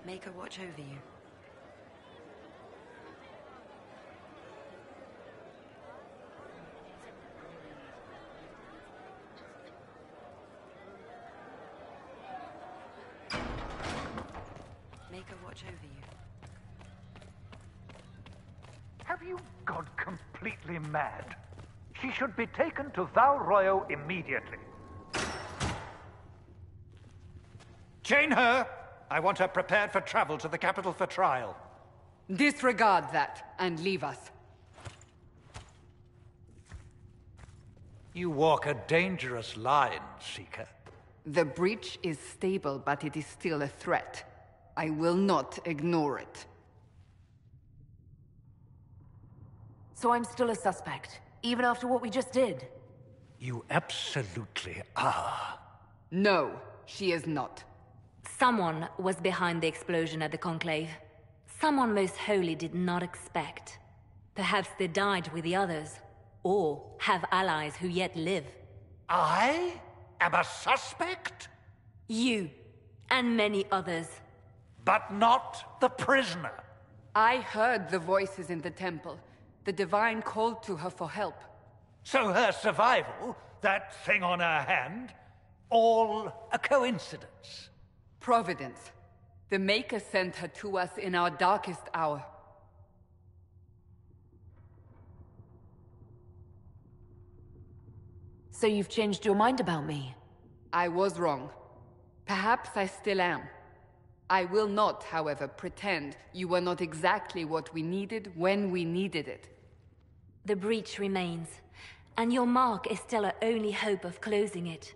Make her watch over you. Make her watch over you. Have you gone completely mad? She should be taken to Val Royo immediately. Chain her! I want her prepared for travel to the capital for trial. Disregard that, and leave us. You walk a dangerous line, Seeker. The breach is stable, but it is still a threat. I will not ignore it. So I'm still a suspect, even after what we just did? You absolutely are. No, she is not. Someone was behind the explosion at the Conclave. Someone Most Holy did not expect. Perhaps they died with the others, or have allies who yet live. I am a suspect? You, and many others. But not the prisoner. I heard the voices in the temple. The Divine called to her for help. So her survival, that thing on her hand, all a coincidence? Providence. The Maker sent her to us in our darkest hour. So you've changed your mind about me? I was wrong. Perhaps I still am. I will not, however, pretend you were not exactly what we needed when we needed it. The breach remains, and your mark is still our only hope of closing it.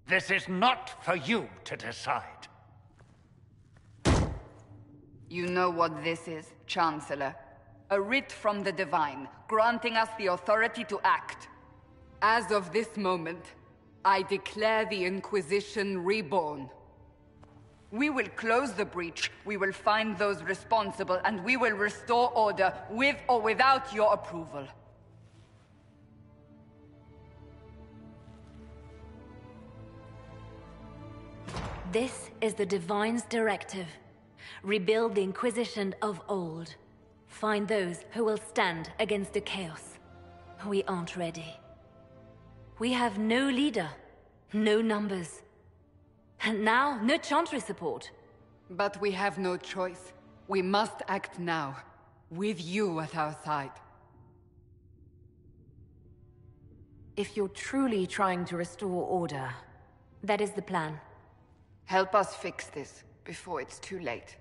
This is not for you to decide. You know what this is, Chancellor. A writ from the Divine, granting us the authority to act. As of this moment, I declare the Inquisition reborn. We will close the breach, we will find those responsible, and we will restore order, with or without your approval. This is the Divine's directive. Rebuild the Inquisition of old. Find those who will stand against the chaos. We aren't ready. We have no leader, no numbers. And now, no Chantry support. But we have no choice. We must act now, with you at our side. If you're truly trying to restore order... That is the plan. Help us fix this, before it's too late.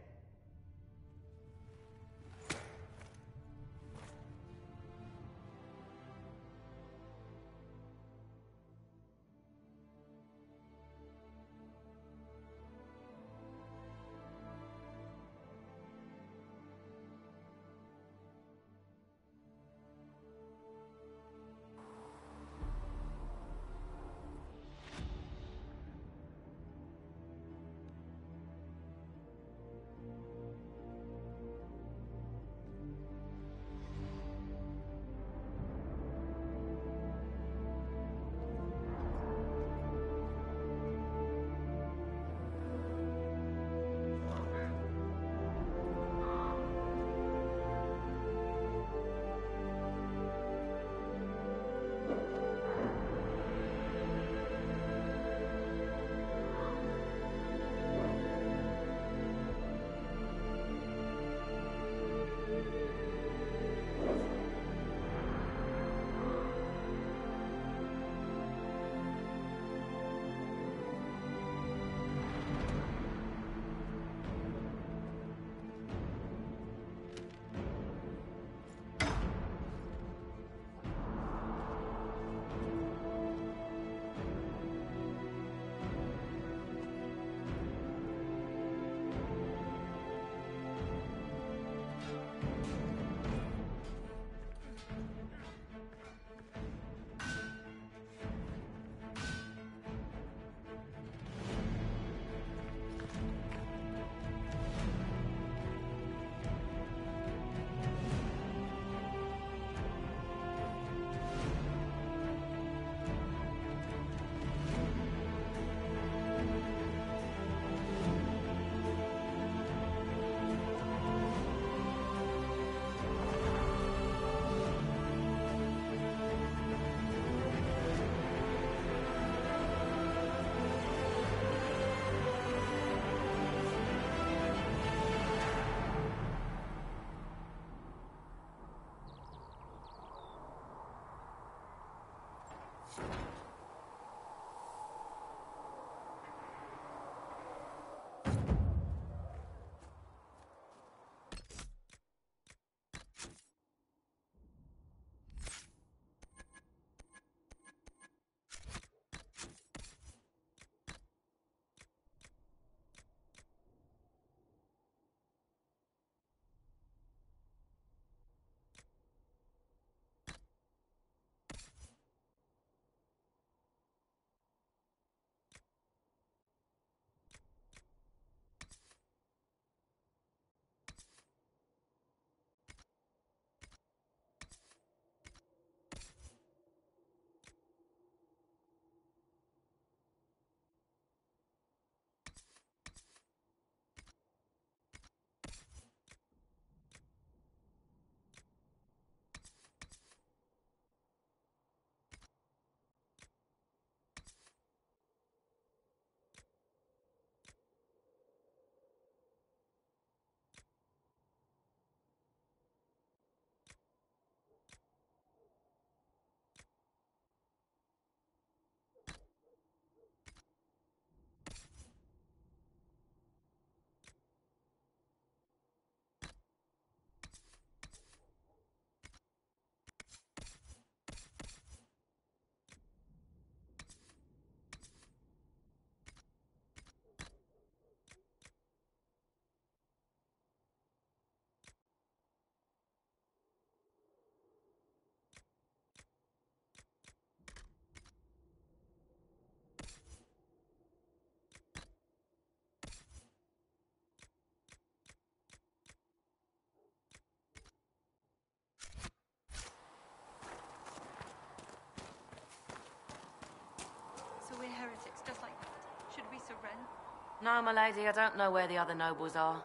No, my lady, I don't know where the other nobles are.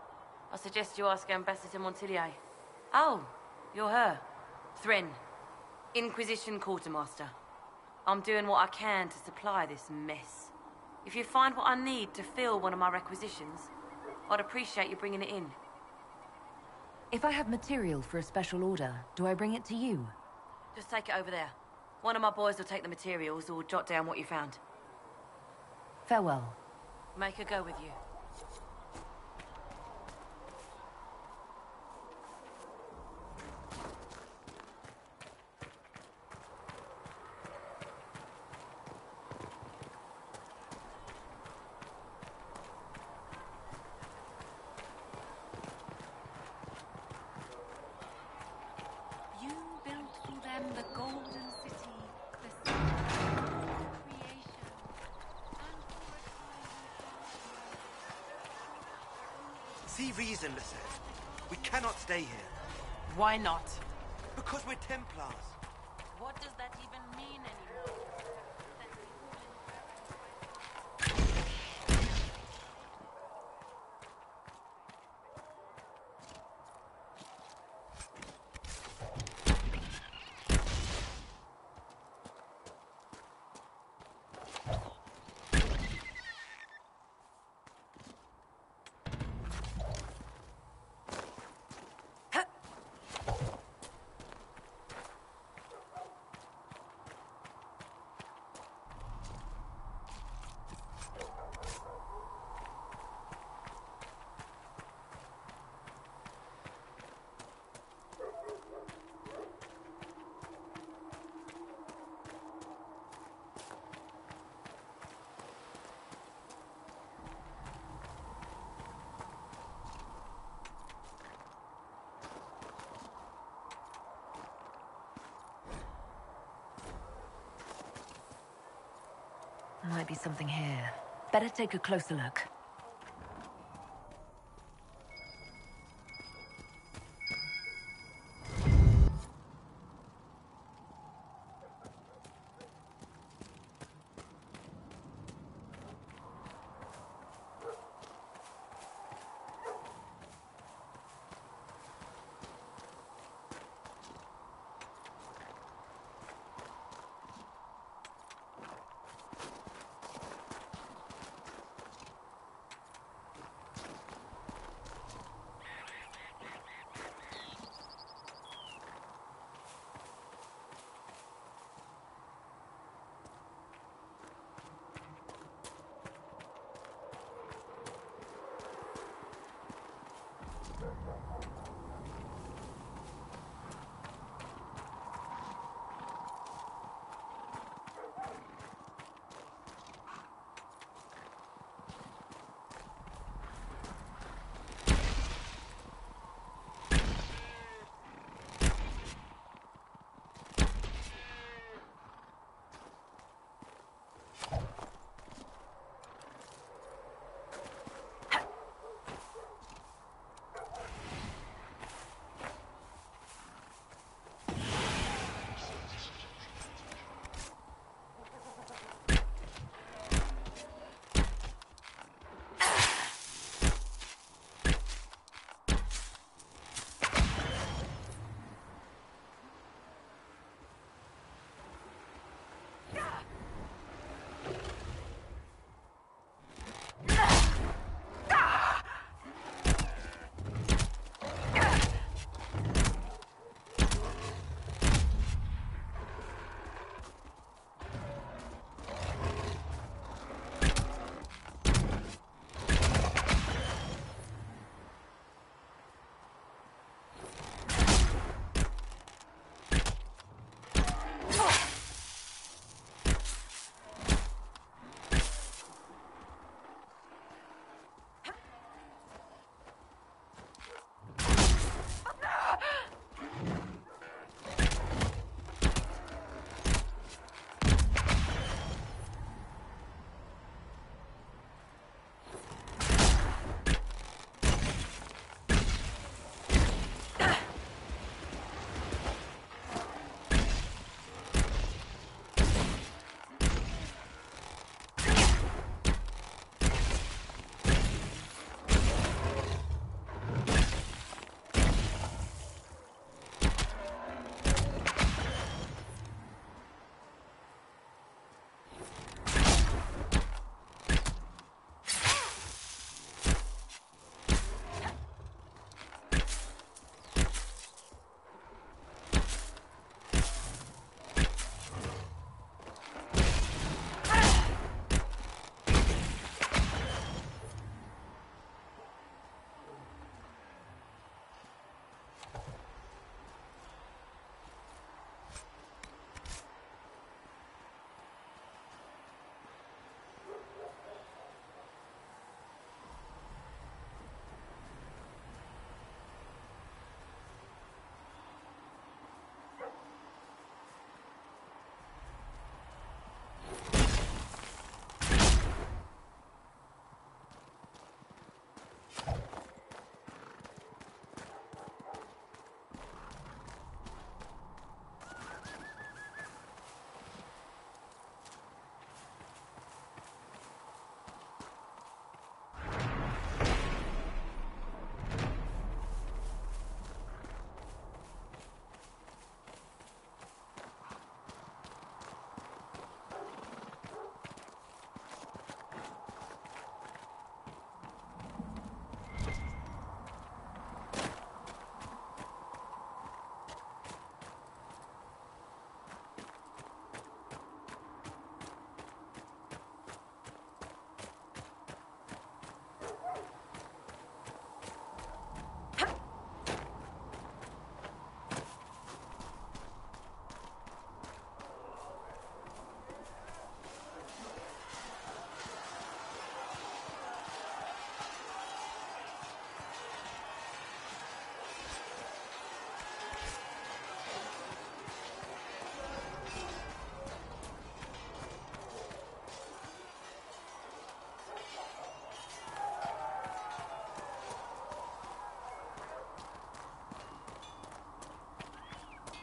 I suggest you ask Ambassador Montillier. Oh, you're her. Thrin, Inquisition Quartermaster. I'm doing what I can to supply this mess. If you find what I need to fill one of my requisitions, I'd appreciate you bringing it in. If I have material for a special order, do I bring it to you? Just take it over there. One of my boys will take the materials or jot down what you found. Farewell. Make her go with you. You built for them the golden city, the sun, the creation, and for a time See reason, Lisette. We cannot stay here. Why not? Because we're Templars. What does that even mean anymore? Might be something here. Better take a closer look.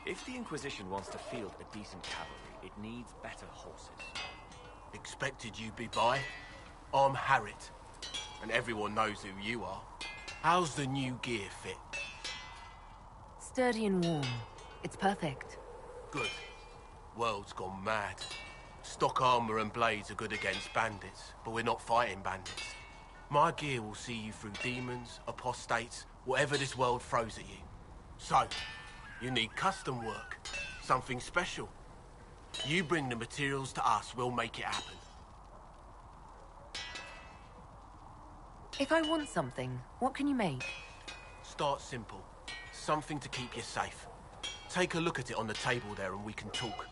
If the Inquisition wants to field a decent cavalry, it needs better horses. Expected you'd be by. I'm Harriet, and everyone knows who you are. How's the new gear fit? Sturdy and warm. It's perfect. Good. World's gone mad. Stock armor and blades are good against bandits, but we're not fighting bandits. My gear will see you through demons, apostates, whatever this world throws at you. So, you need custom work. Something special. You bring the materials to us, we'll make it happen. If I want something, what can you make? Start simple. Something to keep you safe. Take a look at it on the table there and we can talk.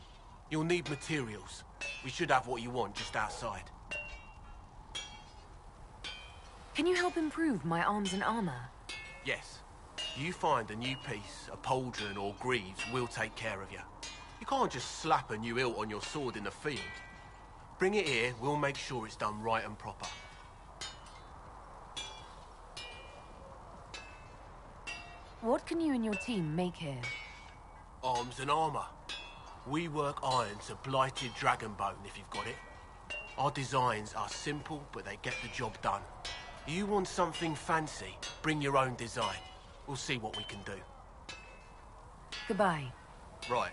You'll need materials. We should have what you want just outside. Can you help improve my arms and armor? Yes. You find a new piece, a pauldron or greaves, we'll take care of you. You can't just slap a new hilt on your sword in the field. Bring it here, we'll make sure it's done right and proper. What can you and your team make here? Arms and armor. We work iron to blighted dragon bone if you've got it. Our designs are simple, but they get the job done. You want something fancy, bring your own design. We'll see what we can do. Goodbye. Right.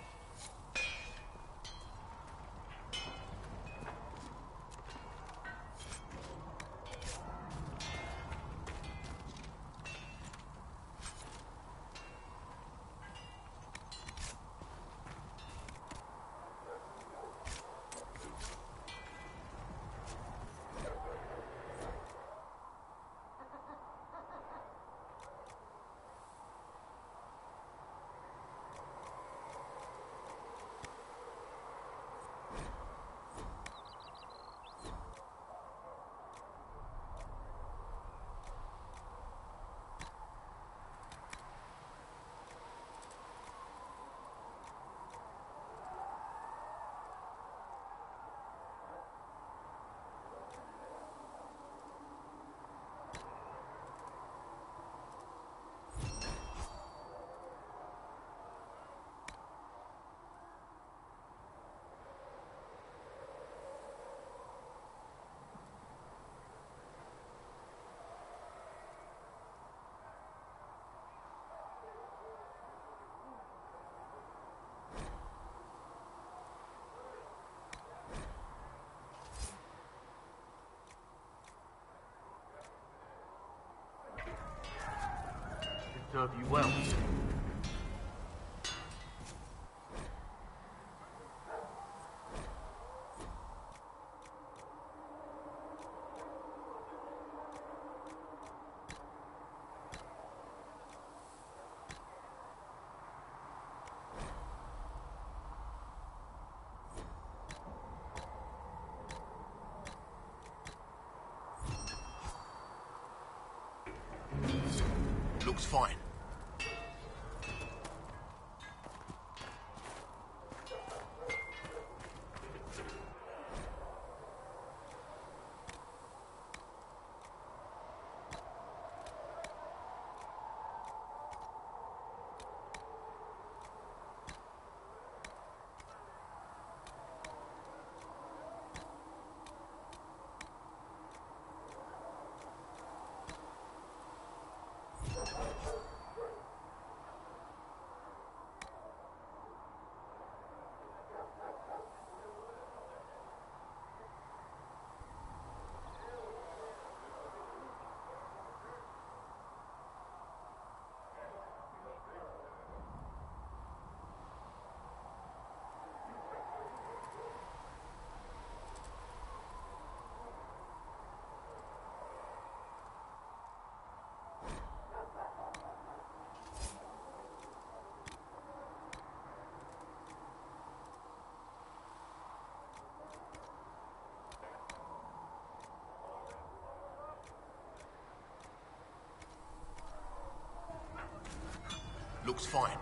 Serve you well. Looks fine. Looks fine.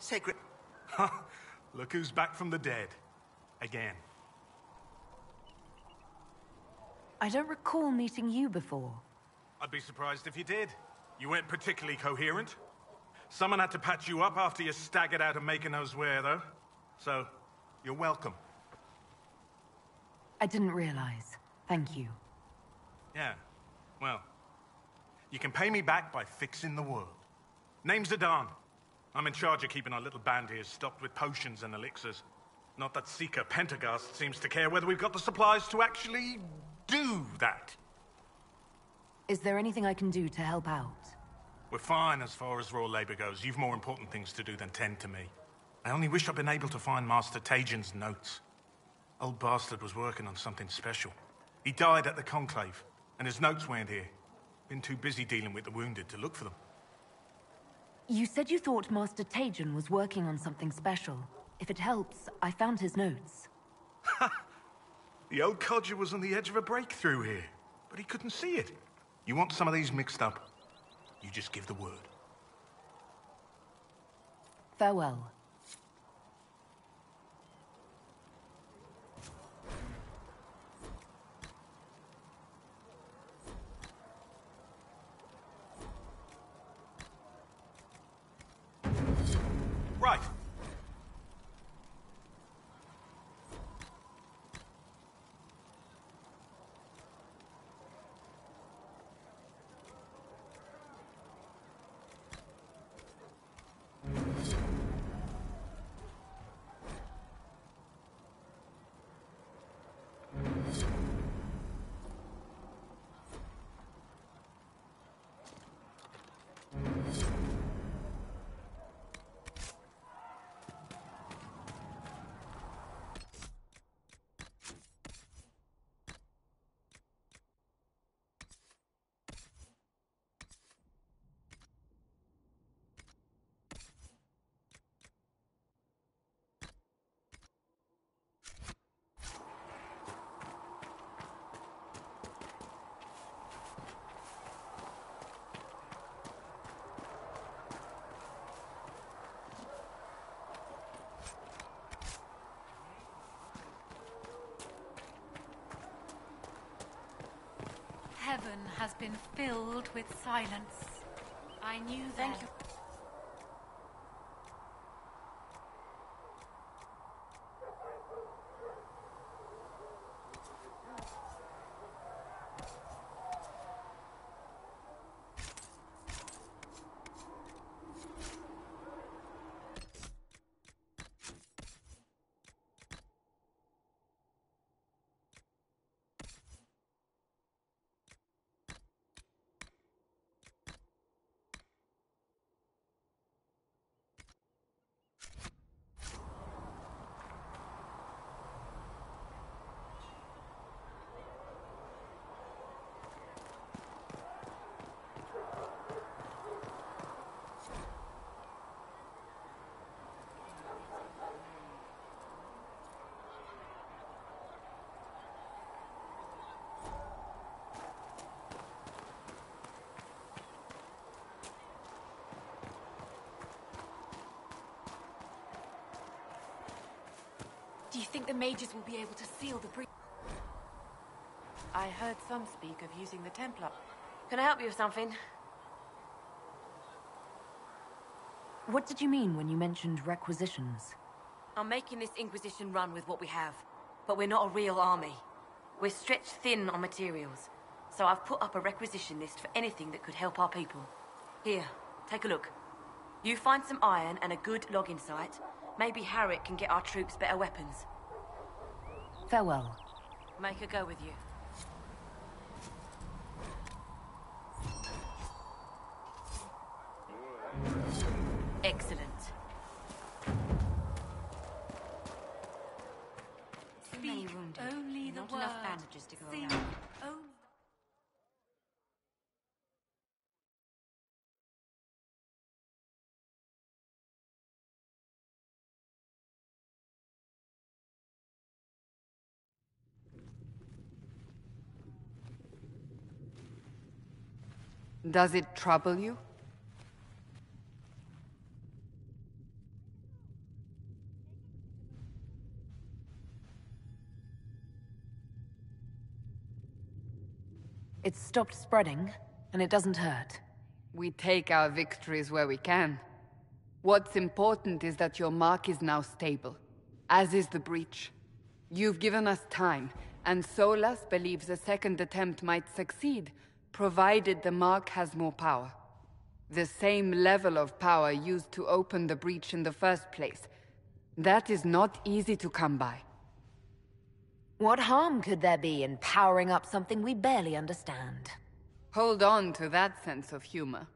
Sacred... Look who's back from the dead. Again. I don't recall meeting you before. I'd be surprised if you did. You weren't particularly coherent. Someone had to patch you up after you staggered out of making knows where, though. So, you're welcome. I didn't realize. Thank you. Yeah, well, you can pay me back by fixing the world. Name's Adan. I'm in charge of keeping our little band here stocked with potions and elixirs. Not that Seeker Pentagast seems to care whether we've got the supplies to actually do that. Is there anything I can do to help out? We're fine as far as raw labor goes. You've more important things to do than tend to me. I only wish I'd been able to find Master Tajin's notes. Old bastard was working on something special. He died at the Conclave, and his notes weren't here. Been too busy dealing with the wounded to look for them. You said you thought Master Tajin was working on something special. If it helps, I found his notes. The old codger was on the edge of a breakthrough here, but he couldn't see it. You want some of these mixed up? You just give the word. Farewell. Right. Heaven has been filled with silence. I knew that. Thank you. Do you think the mages will be able to seal the breach? I heard some speak of using the Templar. Can I help you with something? What did you mean when you mentioned requisitions? I'm making this Inquisition run with what we have, but we're not a real army. We're stretched thin on materials, so I've put up a requisition list for anything that could help our people. Here, take a look. You find some iron and a good logging site, maybe Harriet can get our troops better weapons. Farewell. Make her go with you. Excellent. Speak only the Not word. enough bandages to go Sing around. only. Does it trouble you? It's stopped spreading, and it doesn't hurt. We take our victories where we can. What's important is that your mark is now stable, as is the breach. You've given us time, and Solas believes a second attempt might succeed, provided the mark has more power. The same level of power used to open the breach in the first place. That is not easy to come by. What harm could there be in powering up something we barely understand? Hold on to that sense of humor.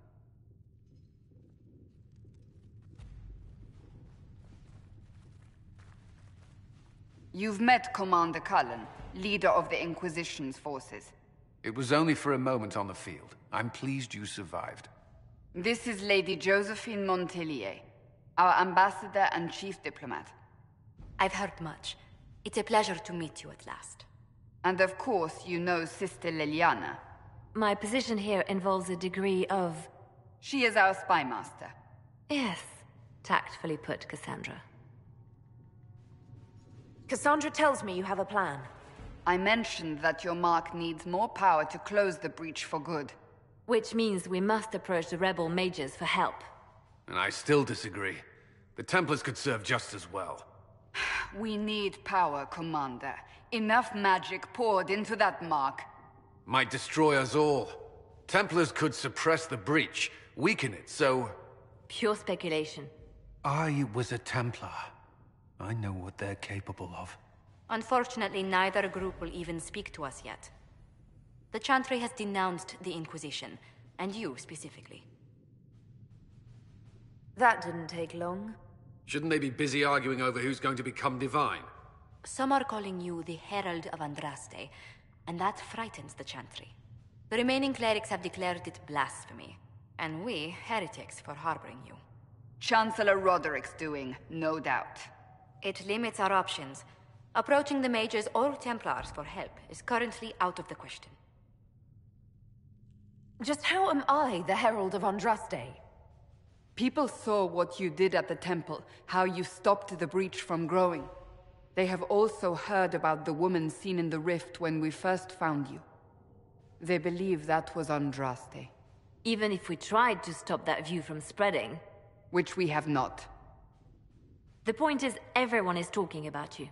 You've met Commander Cullen, leader of the Inquisition's forces. It was only for a moment on the field. I'm pleased you survived. This is Lady Josephine Montelier, our ambassador and chief diplomat. I've heard much. It's a pleasure to meet you at last. And of course, you know Sister Liliana. My position here involves a degree of... She is our spy master. Yes, tactfully put, Cassandra. Cassandra tells me you have a plan. I mentioned that your mark needs more power to close the breach for good. Which means we must approach the rebel mages for help. And I still disagree. The Templars could serve just as well. We need power, Commander. Enough magic poured into that mark. Might destroy us all. Templars could suppress the breach, weaken it, so... Pure speculation. I was a Templar. I know what they're capable of. Unfortunately, neither group will even speak to us yet. The Chantry has denounced the Inquisition, and you specifically. That didn't take long. Shouldn't they be busy arguing over who's going to become divine? Some are calling you the Herald of Andraste, and that frightens the Chantry. The remaining clerics have declared it blasphemy, and we, heretics, for harboring you. Chancellor Roderick's doing, no doubt. It limits our options. Approaching the mages or Templars for help is currently out of the question. Just how am I the Herald of Andraste? People saw what you did at the temple, how you stopped the breach from growing. They have also heard about the woman seen in the rift when we first found you. They believe that was Andraste. Even if we tried to stop that view from spreading... Which we have not. The point is, everyone is talking about you.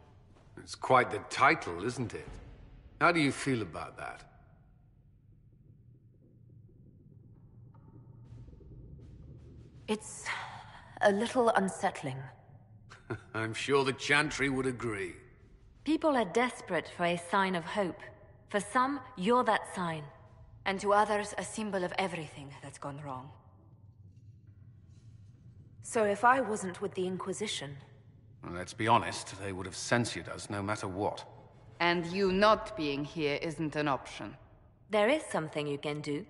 It's quite the title, isn't it? How do you feel about that? It's a little unsettling. I'm sure the Chantry would agree. People are desperate for a sign of hope. For some, you're that sign. And to others, a symbol of everything that's gone wrong. So if I wasn't with the Inquisition... Well, let's be honest, they would have censored us no matter what. And you not being here isn't an option. There is something you can do.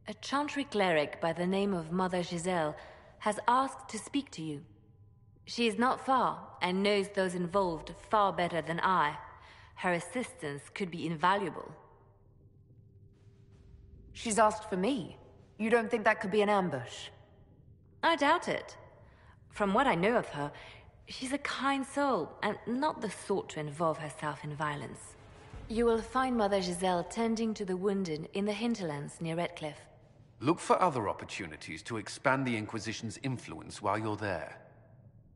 A Chantry cleric by the name of Mother Giselle has asked to speak to you. She is not far, and knows those involved far better than I. Her assistance could be invaluable. She's asked for me. You don't think that could be an ambush? I doubt it. From what I know of her, she's a kind soul, and not the sort to involve herself in violence. You will find Mother Giselle tending to the wounded in the hinterlands near Redcliffe. Look for other opportunities to expand the Inquisition's influence while you're there.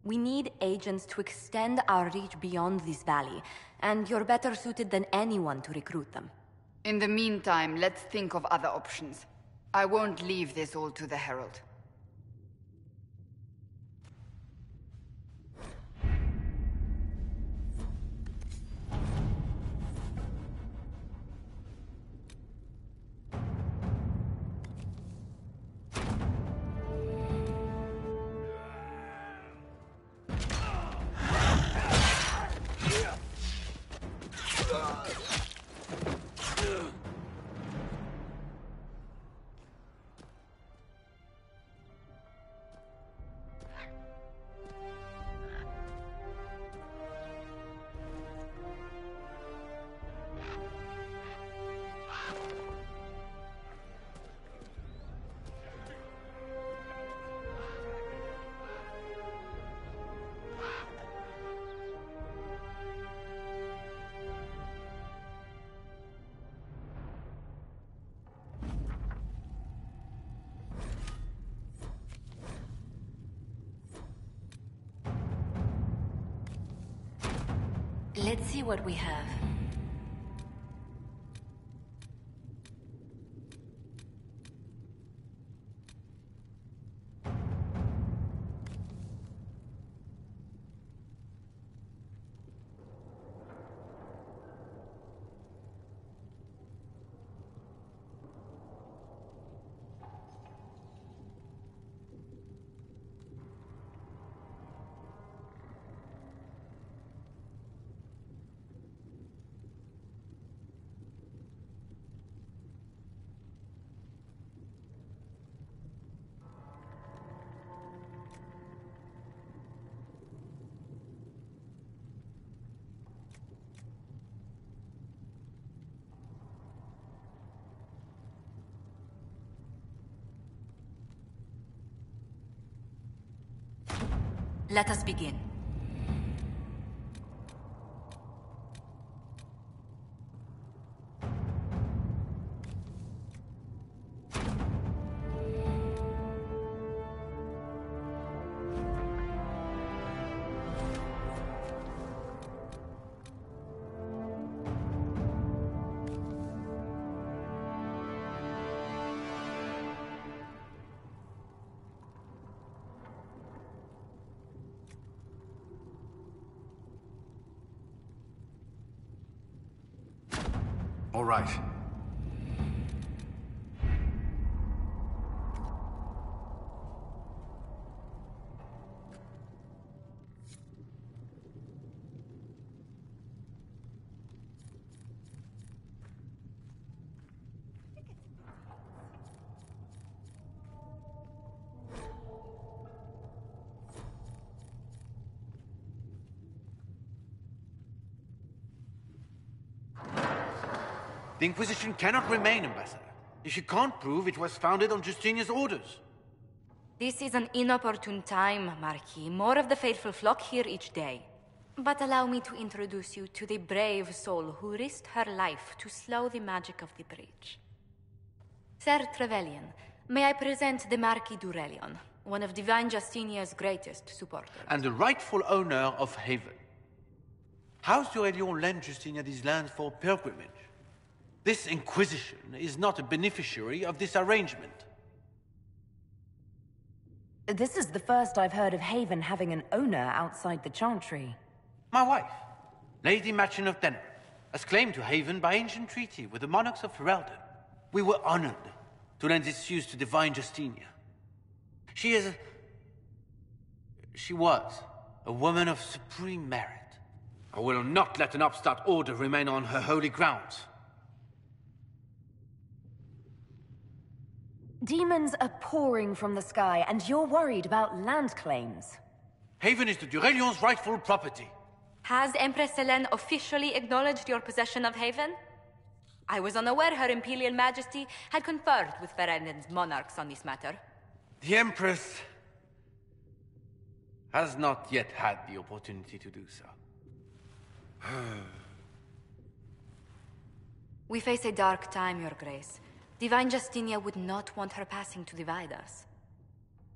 We need agents to extend our reach beyond this valley, and you're better suited than anyone to recruit them. In the meantime, let's think of other options. I won't leave this all to the Herald. Let's see what we have. Let us begin. All right. The Inquisition cannot remain, Ambassador, if you can't prove it was founded on Justinia's orders. This is an inopportune time, Marquis. More of the faithful flock here each day. But allow me to introduce you to the brave soul who risked her life to slow the magic of the breach. Sir Trevelyan, may I present the Marquis d'Aurelion, one of Divine Justinia's greatest supporters. And the rightful owner of Haven. House d'Aurelion lent Justinia these lands for pilgrimage. This Inquisition is not a beneficiary of this arrangement. This is the first I've heard of Haven having an owner outside the Chantry. My wife, Lady Machin of Denner, has claimed to Haven by ancient treaty with the monarchs of Ferelden. We were honored to lend its use to Divine Justinia. She was a woman of supreme merit. I will not let an upstart order remain on her holy grounds. Demons are pouring from the sky, and you're worried about land claims. Haven is the Durelion's rightful property. Has Empress Selene officially acknowledged your possession of Haven? I was unaware Her Imperial Majesty had conferred with Ferelden's monarchs on this matter. The Empress has not yet had the opportunity to do so. We face a dark time, Your Grace. Divine Justinia would not want her passing to divide us.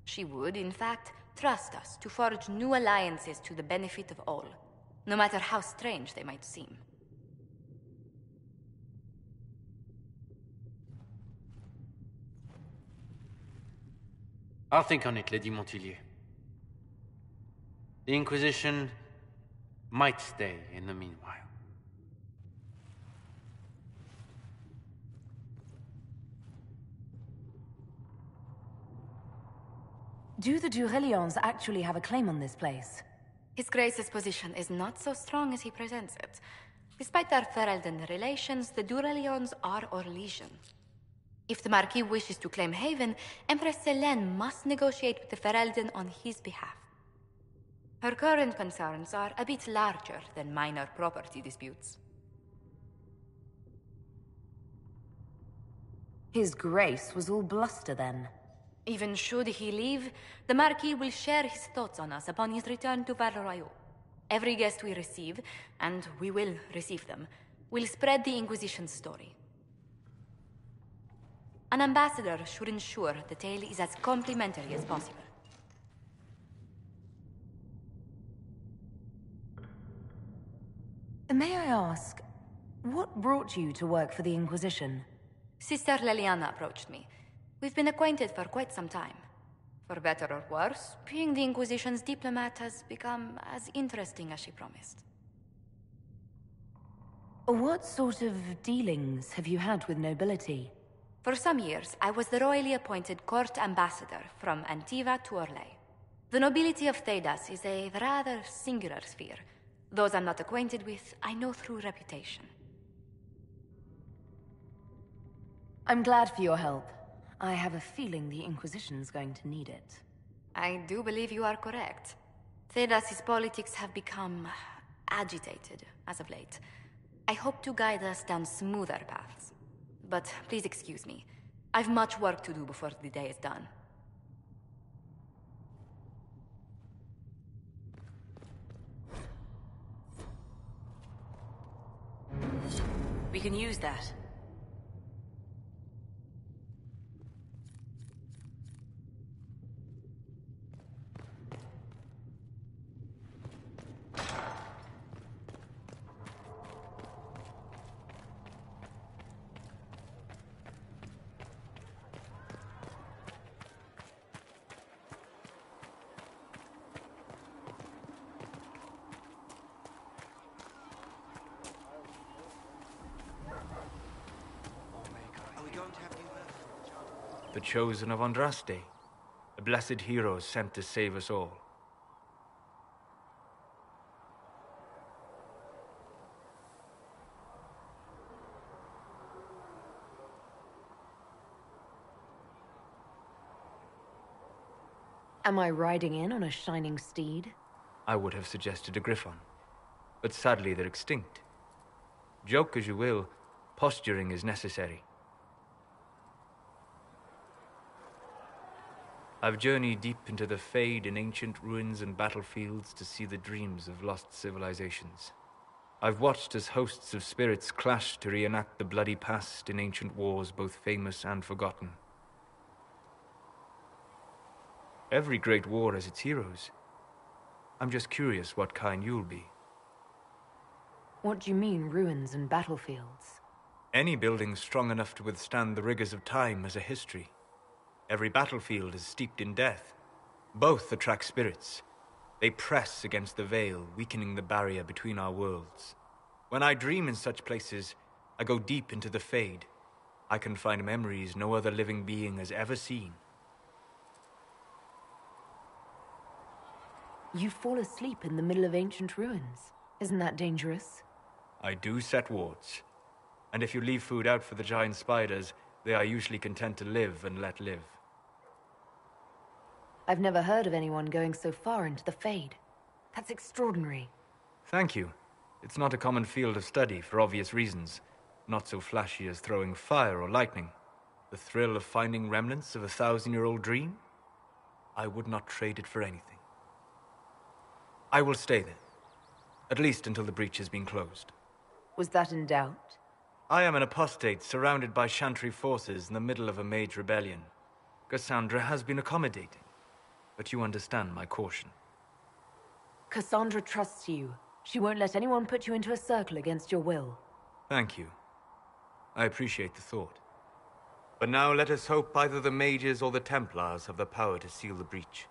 She would, in fact, trust us to forge new alliances to the benefit of all, no matter how strange they might seem. I'll think on it, Lady Montillier. The Inquisition might stay in the meanwhile. Do the Durelions actually have a claim on this place? His Grace's position is not so strong as he presents it. Despite their Ferelden relations, the Durelions are Orlesian. If the Marquis wishes to claim Haven, Empress Selene must negotiate with the Ferelden on his behalf. Her current concerns are a bit larger than minor property disputes. His Grace was all bluster then. Even should he leave, the Marquis will share his thoughts on us upon his return to Val Royeaux. Every guest we receive, and we will receive them, will spread the Inquisition's story. An ambassador should ensure the tale is as complimentary as possible. May I ask, what brought you to work for the Inquisition? Sister Leliana approached me. We've been acquainted for quite some time. For better or worse, being the Inquisition's diplomat has become as interesting as she promised. What sort of dealings have you had with nobility? For some years, I was the royally appointed court ambassador from Antiva to Orlais. The nobility of Thedas is a rather singular sphere. Those I'm not acquainted with, I know through reputation. I'm glad for your help. I have a feeling the Inquisition's going to need it. I do believe you are correct. Thedas' politics have become agitated as of late. I hope to guide us down smoother paths. But please excuse me. I've much work to do before the day is done. We can use that. The chosen of Andraste, a blessed hero sent to save us all. Am I riding in on a shining steed? I would have suggested a griffon, but sadly they're extinct. Joke as you will, posturing is necessary. I've journeyed deep into the Fade in ancient ruins and battlefields to see the dreams of lost civilizations. I've watched as hosts of spirits clash to reenact the bloody past in ancient wars both famous and forgotten. Every great war has its heroes. I'm just curious what kind you'll be. What do you mean, ruins and battlefields? Any building strong enough to withstand the rigors of time has a history. Every battlefield is steeped in death. Both attract spirits. They press against the veil, weakening the barrier between our worlds. When I dream in such places, I go deep into the Fade. I can find memories no other living being has ever seen. You fall asleep in the middle of ancient ruins. Isn't that dangerous? I do set wards. And if you leave food out for the giant spiders, they are usually content to live and let live. I've never heard of anyone going so far into the Fade. That's extraordinary. Thank you. It's not a common field of study for obvious reasons. Not so flashy as throwing fire or lightning. The thrill of finding remnants of a 1,000-year-old dream? I would not trade it for anything. I will stay then. At least until the breach has been closed. Was that in doubt? I am an apostate surrounded by Chantry forces in the middle of a mage rebellion. Cassandra has been accommodating, but you understand my caution. Cassandra trusts you. She won't let anyone put you into a circle against your will. Thank you. I appreciate the thought. But now let us hope either the mages or the Templars have the power to seal the breach.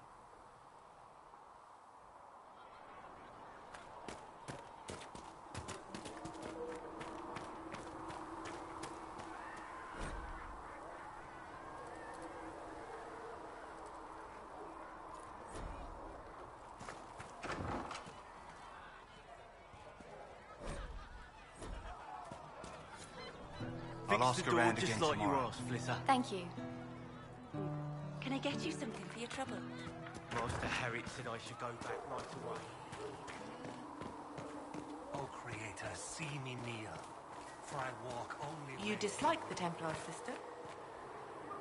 I'll ask around again like you tomorrow. asked, Flitter. Thank you. Can I get you something for your trouble? Master Harriet said I should go back right away. O Creator, see me near, for I walk only... You dislike the Templar, sister?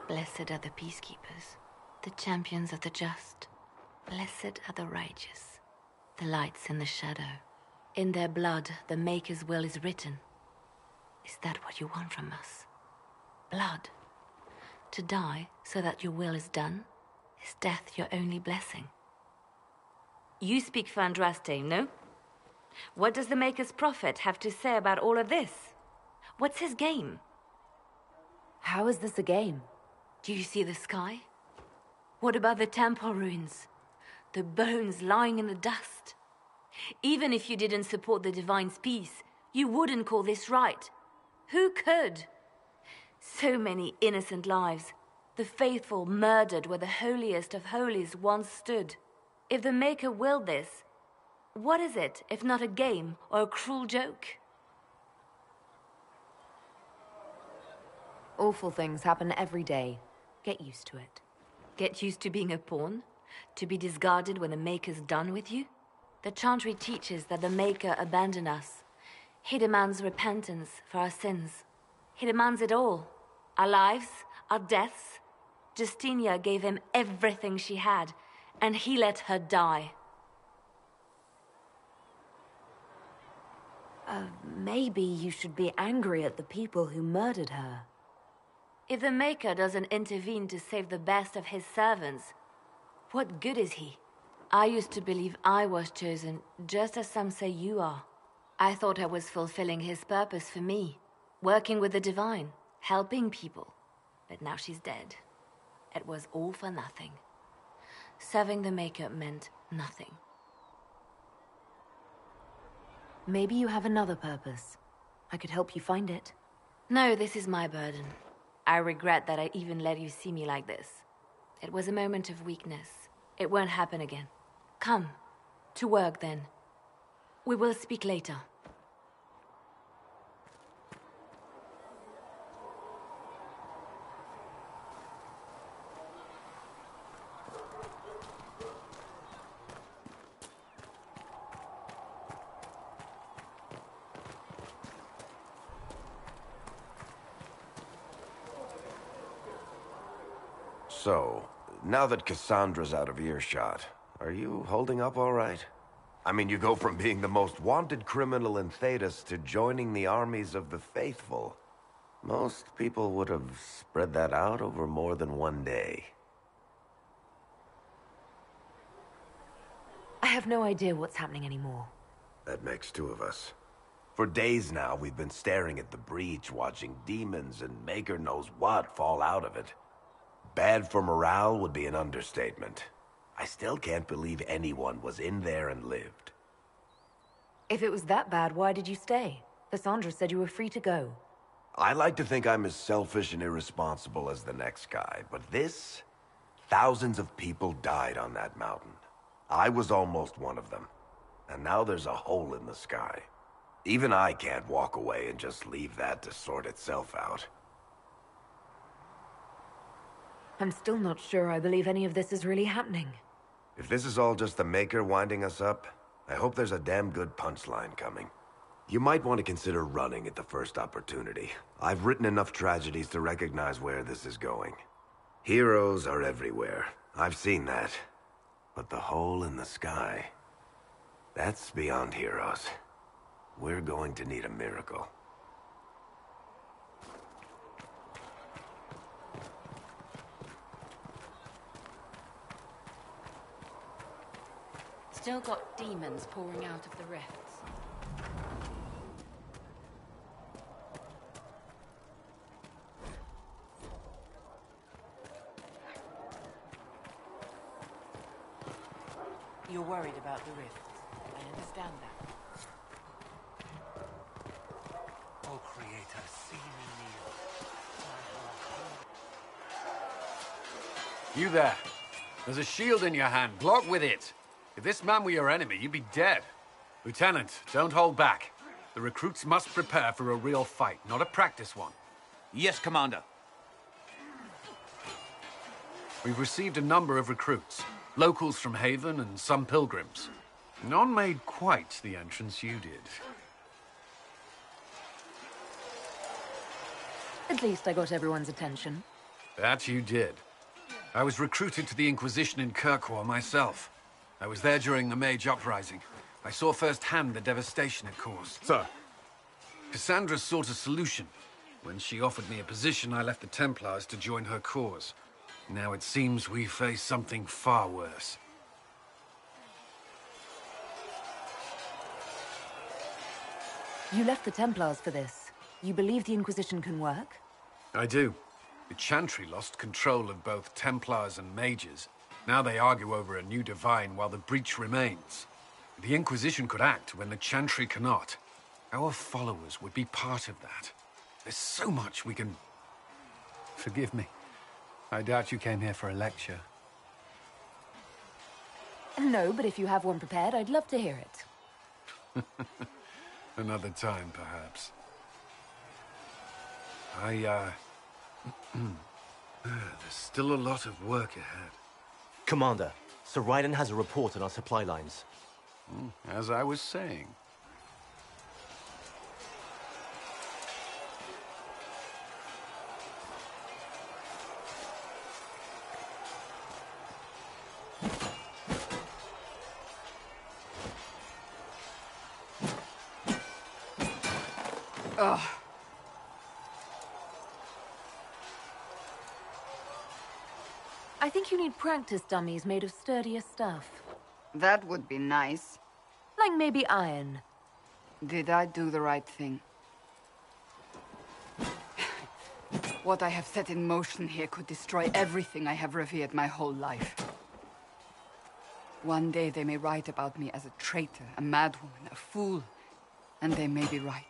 Blessed are the peacekeepers, the champions of the just. Blessed are the righteous, the lights in the shadow. In their blood, the Maker's will is written. Is that what you want from us? Blood? To die so that your will is done? Is death your only blessing? You speak for Andraste, no? What does the Maker's prophet have to say about all of this? What's his game? How is this a game? Do you see the sky? What about the temple ruins? The bones lying in the dust? Even if you didn't support the Divine's peace, you wouldn't call this right. Who could? So many innocent lives. The faithful murdered where the holiest of holies once stood. If the Maker willed this, what is it if not a game or a cruel joke? Awful things happen every day. Get used to it. Get used to being a pawn? To be discarded when the Maker's done with you? The Chantry teaches that the Maker abandoned us. He demands repentance for our sins. He demands it all. Our lives, our deaths. Justinia gave him everything she had, and he let her die. Maybe you should be angry at the people who murdered her. If the Maker doesn't intervene to save the best of his servants, what good is he? I used to believe I was chosen, just as some say you are. I thought I was fulfilling his purpose for me, working with the Divine, helping people. But now she's dead. It was all for nothing. Serving the Maker meant nothing. Maybe you have another purpose. I could help you find it. No, this is my burden. I regret that I even let you see me like this. It was a moment of weakness. It won't happen again. Come. To work, then. We will speak later. So, now that Cassandra's out of earshot, are you holding up all right? I mean, you go from being the most wanted criminal in Thedas to joining the armies of the faithful. Most people would have spread that out over more than one day. I have no idea what's happening anymore. That makes two of us. For days now, we've been staring at the breach, watching demons and Maker knows what fall out of it. Bad for morale would be an understatement. I still can't believe anyone was in there and lived. If it was that bad, why did you stay? Cassandra said you were free to go. I like to think I'm as selfish and irresponsible as the next guy, but this... Thousands of people died on that mountain. I was almost one of them. And now there's a hole in the sky. Even I can't walk away and just leave that to sort itself out. I'm still not sure I believe any of this is really happening. If this is all just the Maker winding us up, I hope there's a damn good punchline coming. You might want to consider running at the first opportunity. I've written enough tragedies to recognize where this is going. Heroes are everywhere. I've seen that. But the hole in the sky... that's beyond heroes. We're going to need a miracle. Still got demons pouring out of the rifts. You're worried about the rifts. I understand that. O Creator, see me kneel. You there. There's a shield in your hand. Block with it. If this man were your enemy, you'd be dead. Lieutenant, don't hold back. The recruits must prepare for a real fight, not a practice one. Yes, Commander. We've received a number of recruits. Locals from Haven and some pilgrims. None made quite the entrance you did. At least I got everyone's attention. That you did. I was recruited to the Inquisition in Kirkwall myself. I was there during the Mage Uprising. I saw firsthand the devastation it caused. Sir. Cassandra sought a solution. When she offered me a position, I left the Templars to join her cause. Now it seems we face something far worse. You left the Templars for this. You believe the Inquisition can work? I do. The Chantry lost control of both Templars and mages. Now they argue over a new divine while the breach remains. The Inquisition could act when the Chantry cannot. Our followers would be part of that. There's so much we can... Forgive me. I doubt you came here for a lecture. No, but if you have one prepared, I'd love to hear it. Another time, perhaps. There's still a lot of work ahead. Commander, Sir Ryden has a report on our supply lines. As I was saying. Ugh. I think you need practice dummies made of sturdier stuff. That would be nice. Like maybe iron. Did I do the right thing? What I have set in motion here could destroy everything I have revered my whole life. One day they may write about me as a traitor, a madwoman, a fool, and they may be right.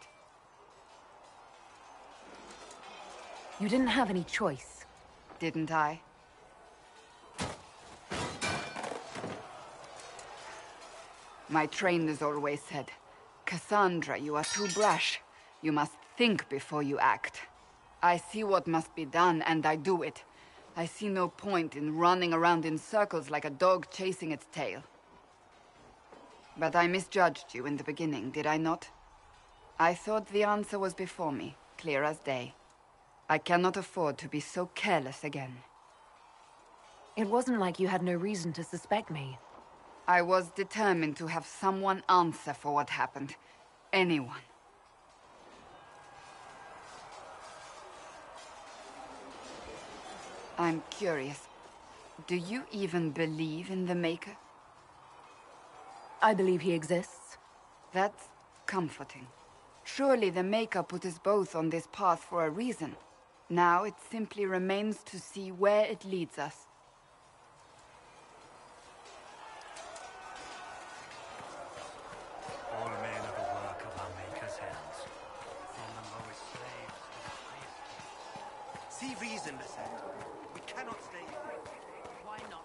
You didn't have any choice. Didn't I? My trainers always said, Cassandra, you are too brash. You must think before you act. I see what must be done, and I do it. I see no point in running around in circles like a dog chasing its tail. But I misjudged you in the beginning, did I not? I thought the answer was before me, clear as day. I cannot afford to be so careless again. It wasn't like you had no reason to suspect me. I was determined to have someone answer for what happened. Anyone. I'm curious. Do you even believe in the Maker? I believe he exists. That's comforting. Surely the Maker put us both on this path for a reason. Now it simply remains to see where it leads us. All men are the work of our Maker's hands. From the lowest slaves to the highest. See reason, Lisette. We cannot stay here. Why not?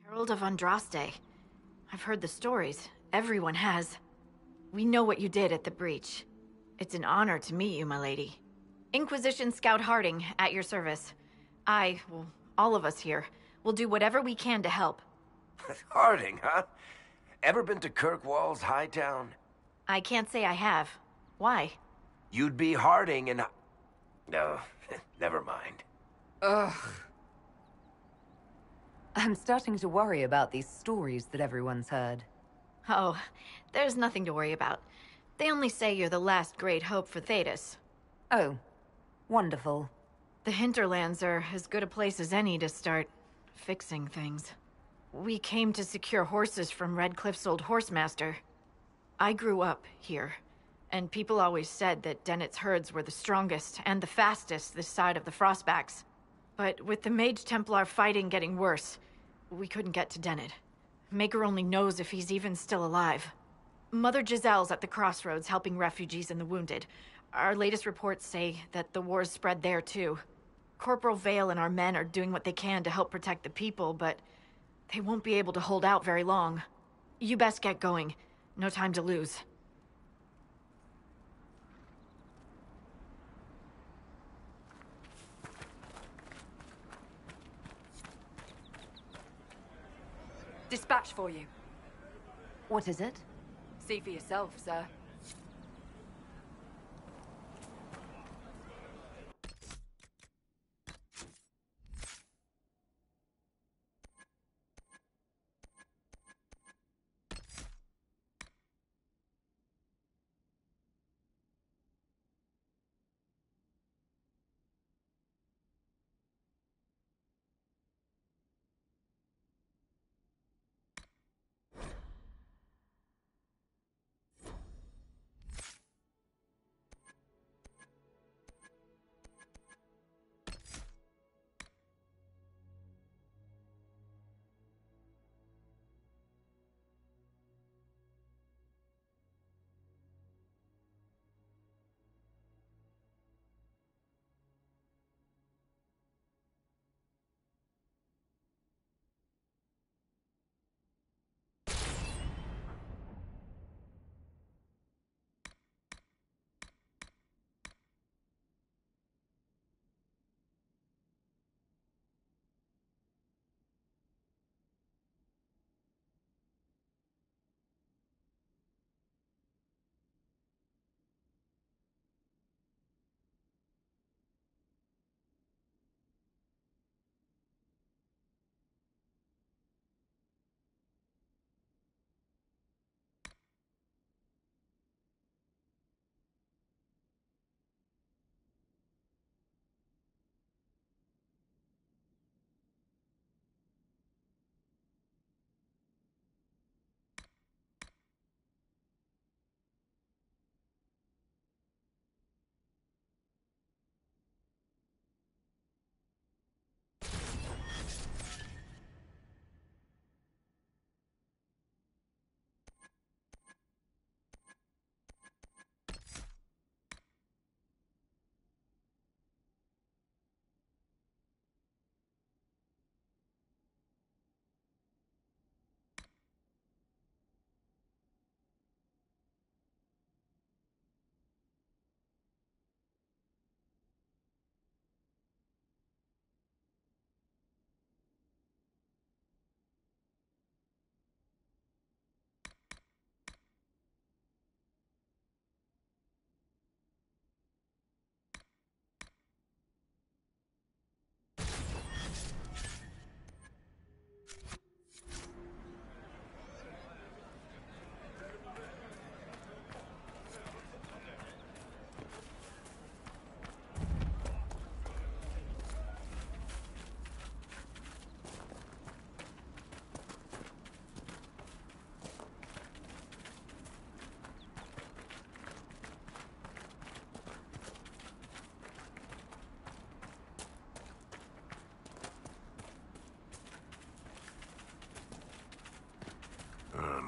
Herald of Andraste. I've heard the stories. Everyone has. We know what you did at the breach. It's an honor to meet you, my lady. Inquisition Scout Harding, at your service. Well, all of us here, will do whatever we can to help. Harding, huh? Ever been to Kirkwall's Hightown? I can't say I have. Why? You'd be Harding and... No, never mind. Ugh. I'm starting to worry about these stories that everyone's heard. Oh, there's nothing to worry about. They only say you're the last great hope for Thetis. Oh, wonderful. The hinterlands are as good a place as any to start fixing things. We came to secure horses from Redcliffe's old horsemaster. I grew up here, and people always said that Dennett's herds were the strongest and the fastest this side of the Frostbacks. But with the Mage Templar fighting getting worse, we couldn't get to Dennett. Maker only knows if he's even still alive. Mother Giselle's at the crossroads helping refugees and the wounded. Our latest reports say that the war's spread there too. Corporal Vale and our men are doing what they can to help protect the people, but they won't be able to hold out very long. You best get going. No time to lose. Dispatch for you. What is it? See for yourself, sir.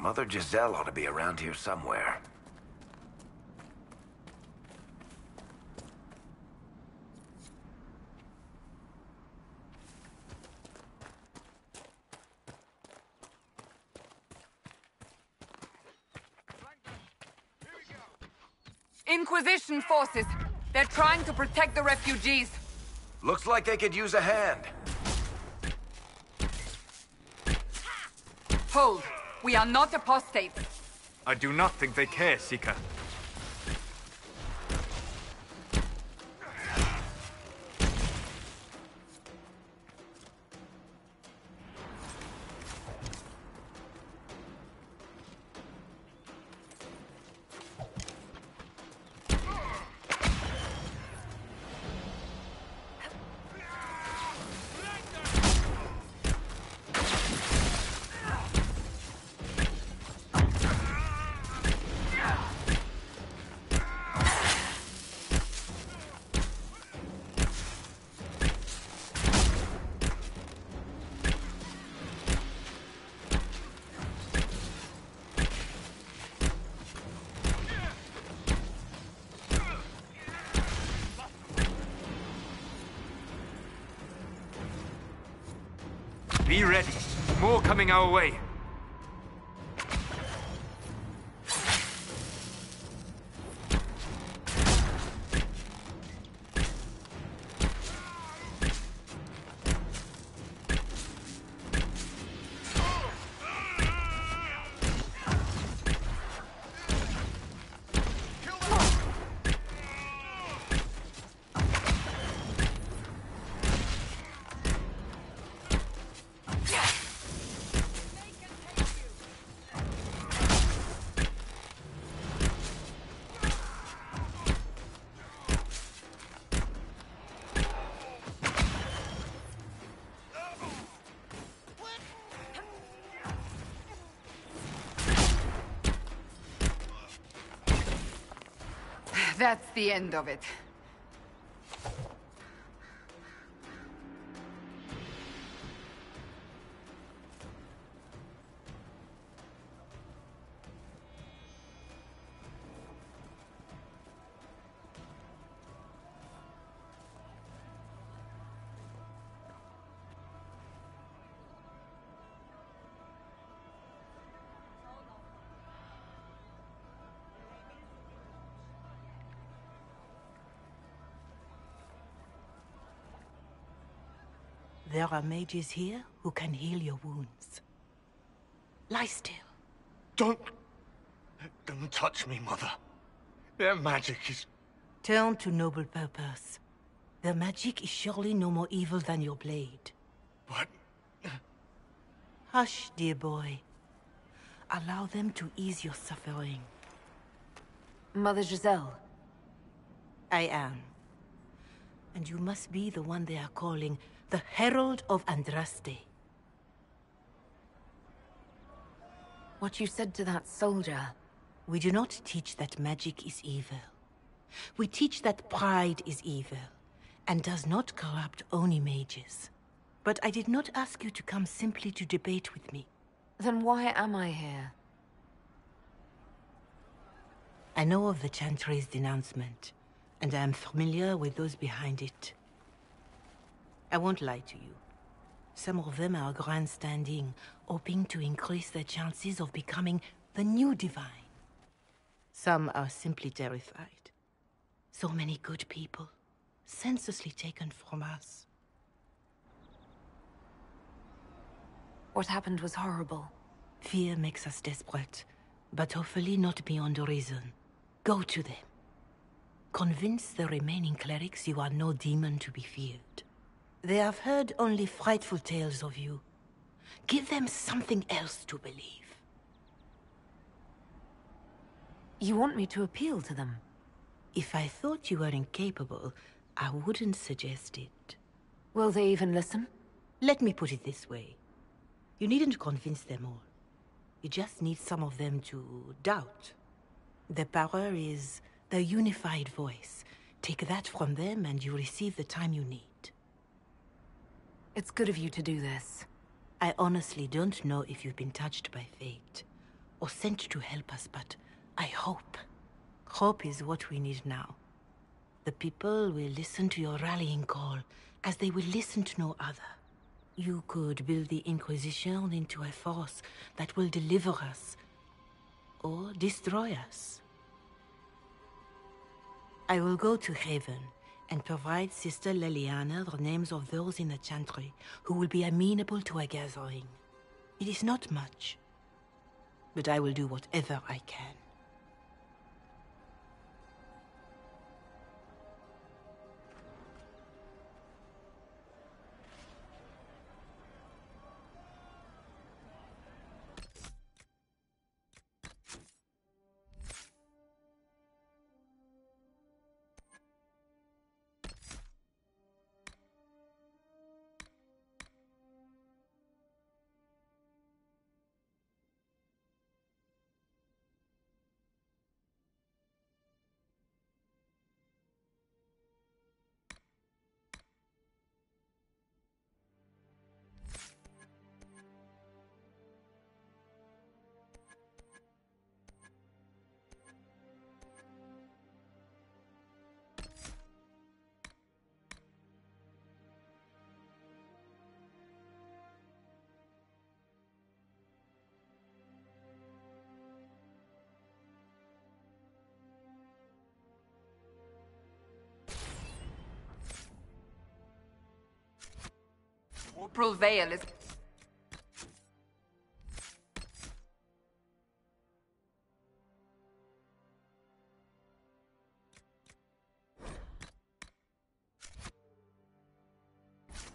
Mother Giselle ought to be around here somewhere. Inquisition forces. They're trying to protect the refugees. Looks like they could use a hand. Hold. We are not apostates. I do not think they care, Seeker. Be ready. More coming our way. That's the end of it. There are mages here who can heal your wounds. Lie still. Don't touch me, Mother. Their magic is... Turn to noble purpose. Their magic is surely no more evil than your blade. But... Hush, dear boy. Allow them to ease your suffering. Mother Giselle. I am. And you must be the one they are calling the Herald of Andraste. What you said to that soldier... We do not teach that magic is evil. We teach that pride is evil, and does not corrupt only mages. But I did not ask you to come simply to debate with me. Then why am I here? I know of the Chantry's denouncement, and I am familiar with those behind it. I won't lie to you. Some of them are grandstanding, hoping to increase their chances of becoming the new divine. Some are simply terrified. So many good people, senselessly taken from us. What happened was horrible. Fear makes us desperate, but hopefully not beyond reason. Go to them. Convince the remaining clerics you are no demon to be feared. They have heard only frightful tales of you. Give them something else to believe. You want me to appeal to them? If I thought you were incapable, I wouldn't suggest it. Will they even listen? Let me put it this way. You needn't convince them all. You just need some of them to doubt. Their power is their unified voice. Take that from them and you receive the time you need. It's good of you to do this. I honestly don't know if you've been touched by fate, or sent to help us, but I hope. Hope is what we need now. The people will listen to your rallying call, as they will listen to no other. You could build the Inquisition into a force that will deliver us, or destroy us. I will go to Haven, and provide Sister Leliana the names of those in the Chantry who will be amenable to a gathering. It is not much, but I will do whatever I can. Temporal Veil is...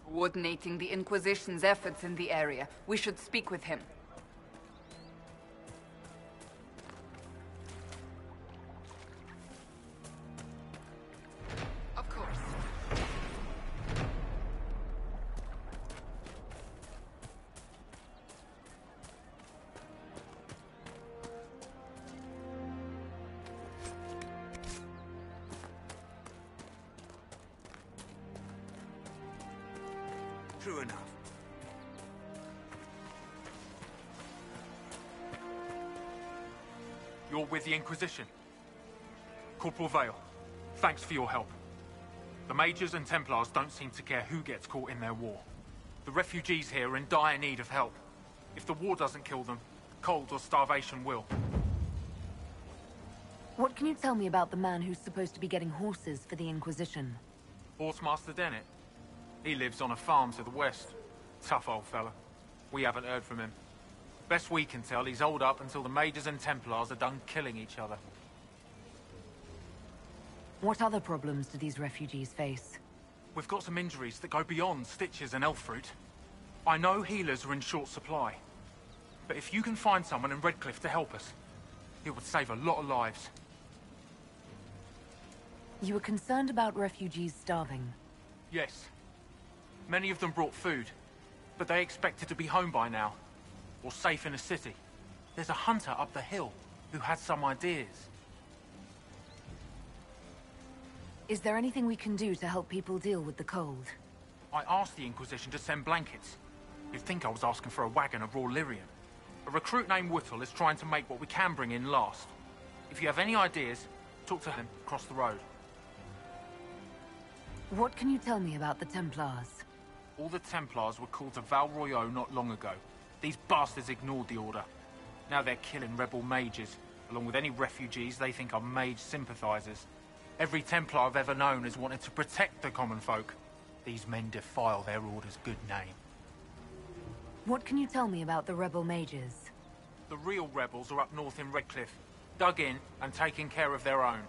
coordinating the Inquisition's efforts in the area. We should speak with him. Of course. True enough. You're with the Inquisition? Corporal Vale, thanks for your help. The Mages and Templars don't seem to care who gets caught in their war. The refugees here are in dire need of help. If the war doesn't kill them, cold or starvation will. What can you tell me about the man who's supposed to be getting horses for the Inquisition? Horsemaster Dennett. He lives on a farm to the west. Tough old fella. We haven't heard from him. Best we can tell, he's holed up until the Mages and Templars are done killing each other. What other problems do these refugees face? We've got some injuries that go beyond stitches and elf fruit. I know healers are in short supply. But if you can find someone in Redcliffe to help us, it would save a lot of lives. You were concerned about refugees starving? Yes. Many of them brought food, but they expected to be home by now, or safe in a city. There's a hunter up the hill who had some ideas. Is there anything we can do to help people deal with the cold? I asked the Inquisition to send blankets. You'd think I was asking for a wagon of raw lyrium. A recruit named Whittle is trying to make what we can bring in last. If you have any ideas, talk to him across the road. What can you tell me about the Templars? All the Templars were called to Val Royeaux not long ago. These bastards ignored the order. Now they're killing rebel mages, along with any refugees they think are mage sympathizers. Every Templar I've ever known has wanted to protect the common folk. These men defile their order's good name. What can you tell me about the rebel mages? The real rebels are up north in Redcliffe, dug in and taking care of their own.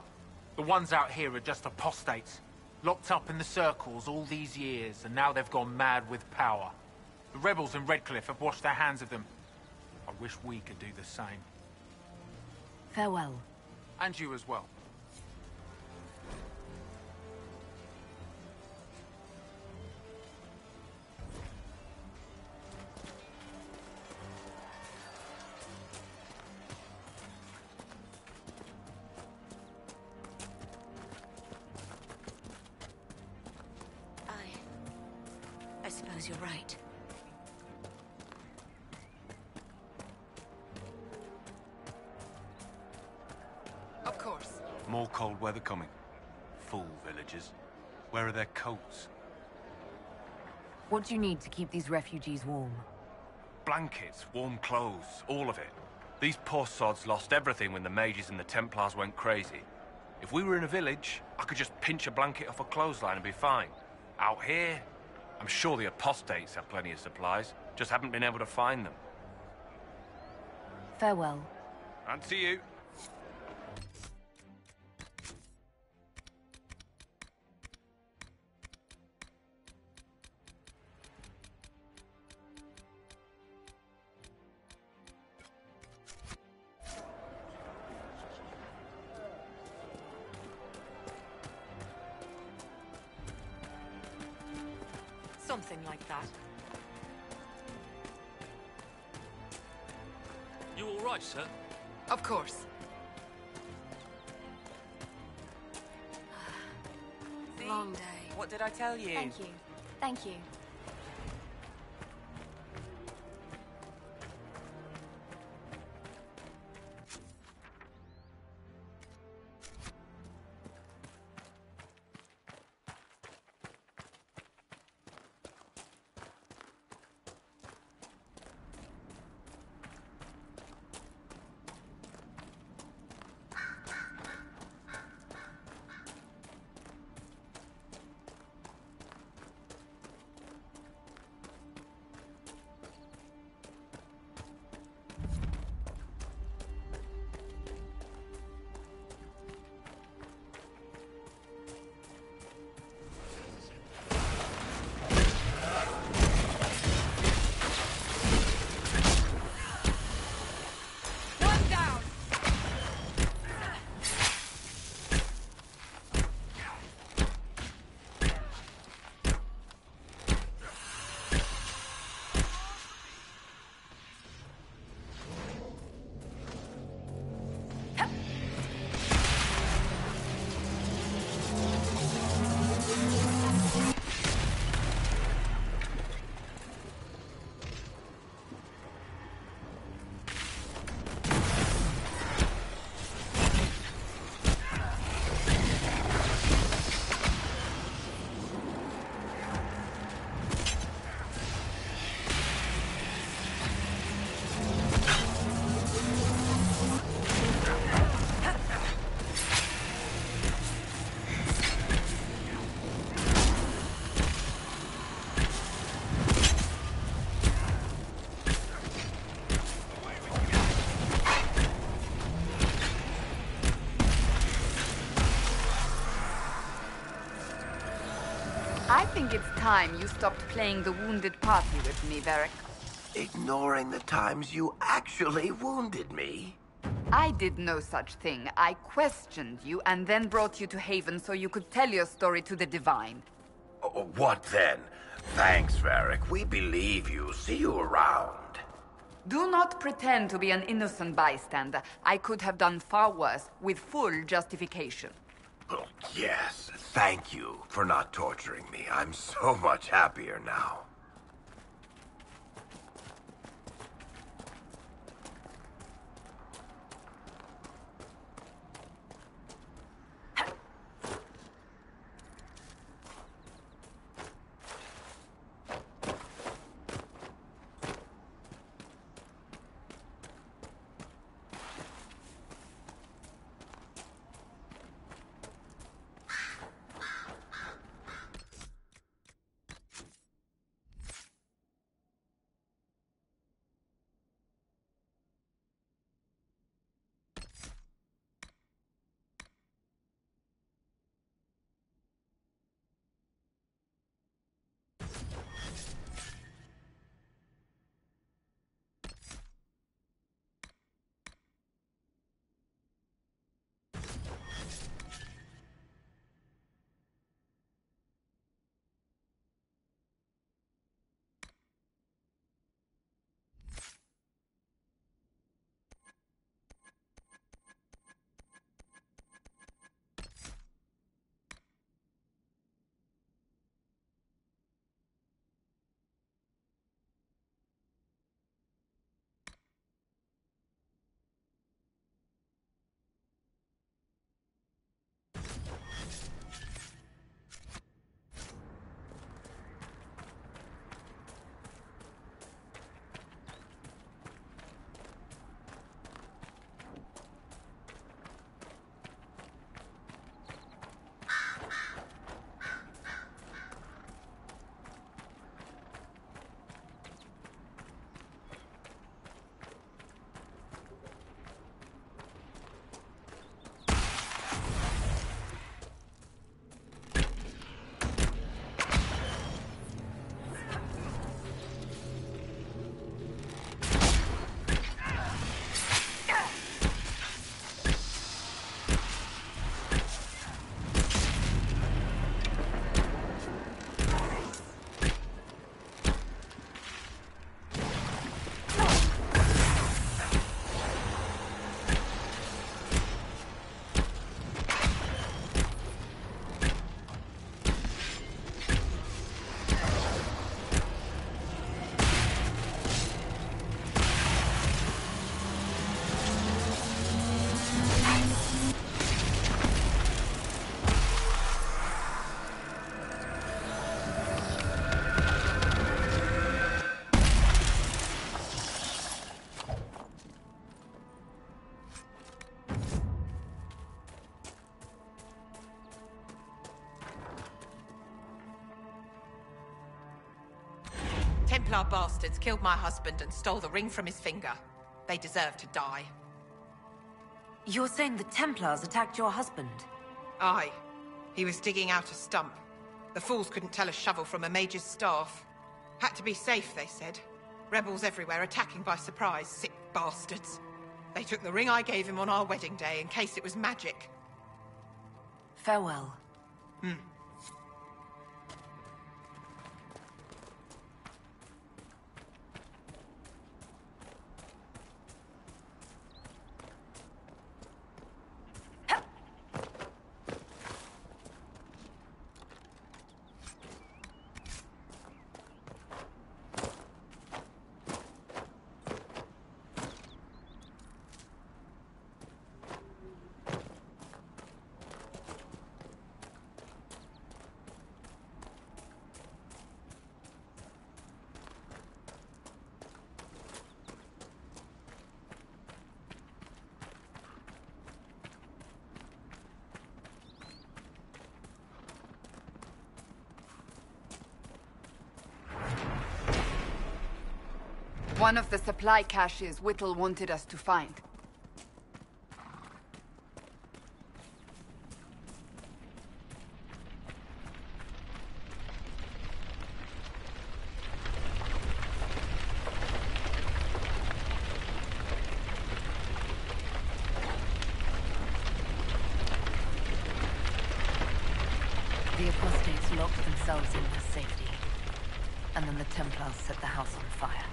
The ones out here are just apostates. Locked up in the circles all these years, and now they've gone mad with power. The rebels in Redcliffe have washed their hands of them. I wish we could do the same. Farewell. And you as well. I suppose you're right. Of course. More cold weather coming. Fool villagers. Where are their coats? What do you need to keep these refugees warm? Blankets, warm clothes, all of it. These poor sods lost everything when the mages and the Templars went crazy. If we were in a village, I could just pinch a blanket off a clothesline and be fine. Out here, I'm sure the apostates have plenty of supplies, just haven't been able to find them. Farewell. And to you. Something like that. You all right, sir? Of course. Long day. What did I tell you? Thank you. Thank you. think it's time you stopped playing the wounded party with me, Varric. Ignoring the times you actually wounded me? I did no such thing. I questioned you and then brought you to Haven so you could tell your story to the Divine. What then? Thanks, Varric. We believe you. See you around. Do not pretend to be an innocent bystander. I could have done far worse, with full justification. Oh, yes, thank you for not torturing me. I'm so much happier now. Templar bastards killed my husband and stole the ring from his finger. They deserve to die. You're saying the Templars attacked your husband? Aye. He was digging out a stump. The fools couldn't tell a shovel from a mage's staff. Had to be safe, they said. Rebels everywhere attacking by surprise, sick bastards. They took the ring I gave him on our wedding day in case it was magic. Farewell. One of the supply caches Whittle wanted us to find. themselves in for safety. And then the Templars set the house on fire.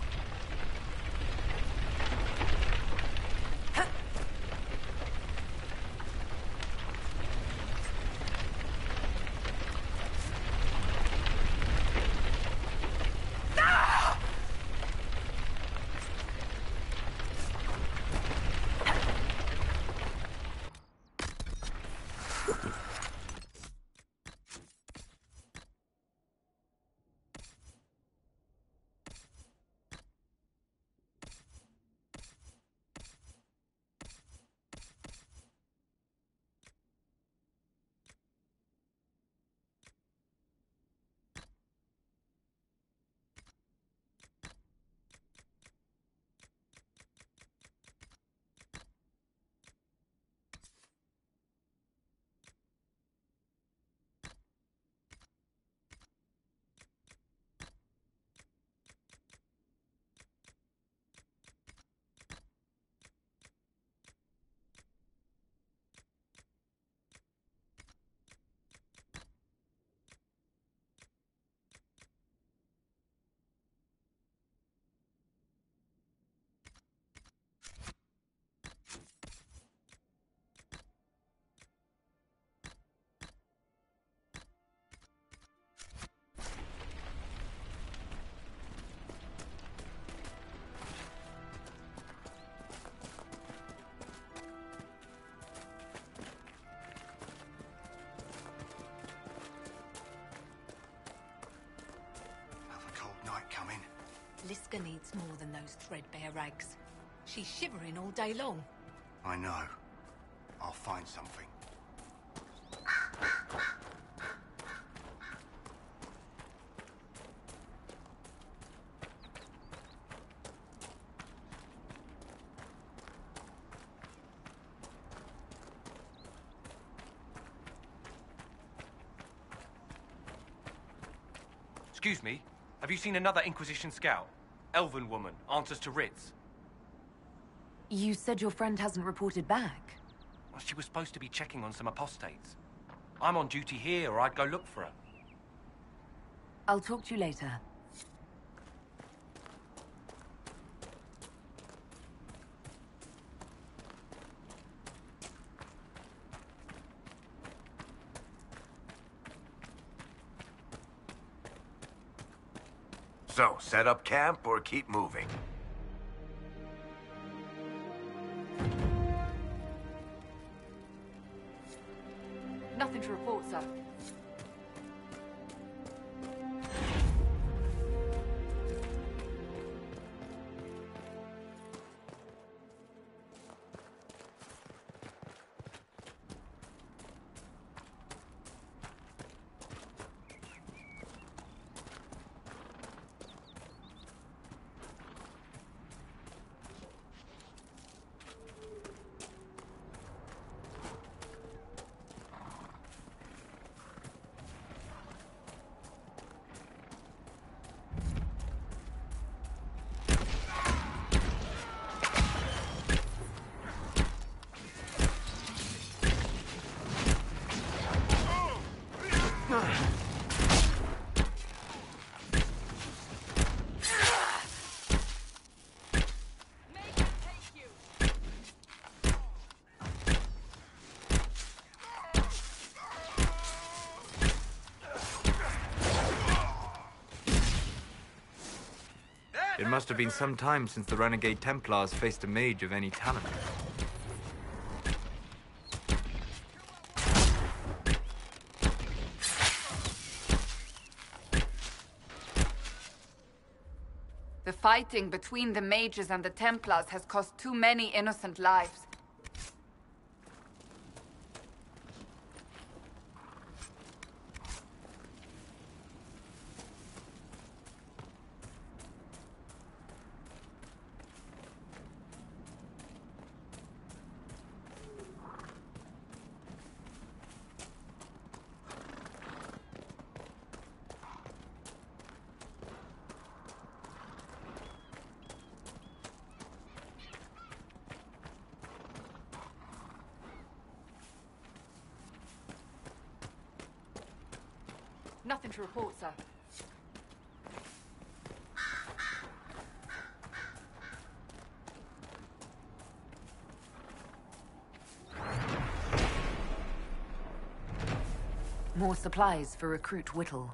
Liska needs more than those threadbare rags. She's shivering all day long. I know. I'll find something. Excuse me, have you seen another Inquisition scout? Elven woman, answers to writs. You said your friend hasn't reported back. Well, she was supposed to be checking on some apostates. I'm on duty here, or I'd go look for her. I'll talk to you later. So, set up camp or keep moving? Nothing to report, sir. It must have been some time since the renegade Templars faced a mage of any talent. The fighting between the mages and the Templars has cost too many innocent lives. Nothing to report, sir. More supplies for Recruit Whittle.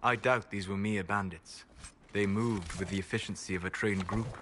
I doubt these were mere bandits. They moved with the efficiency of a trained group.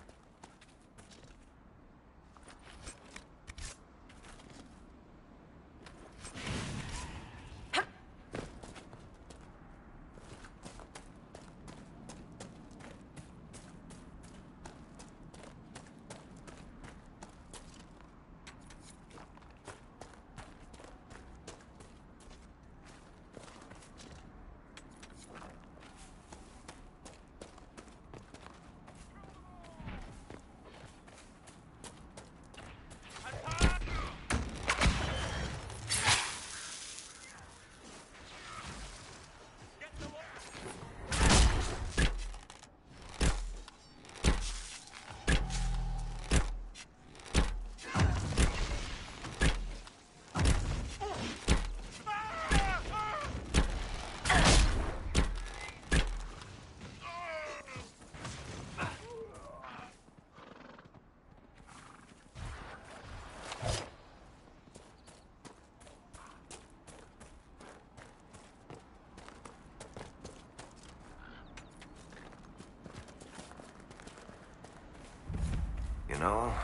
You know,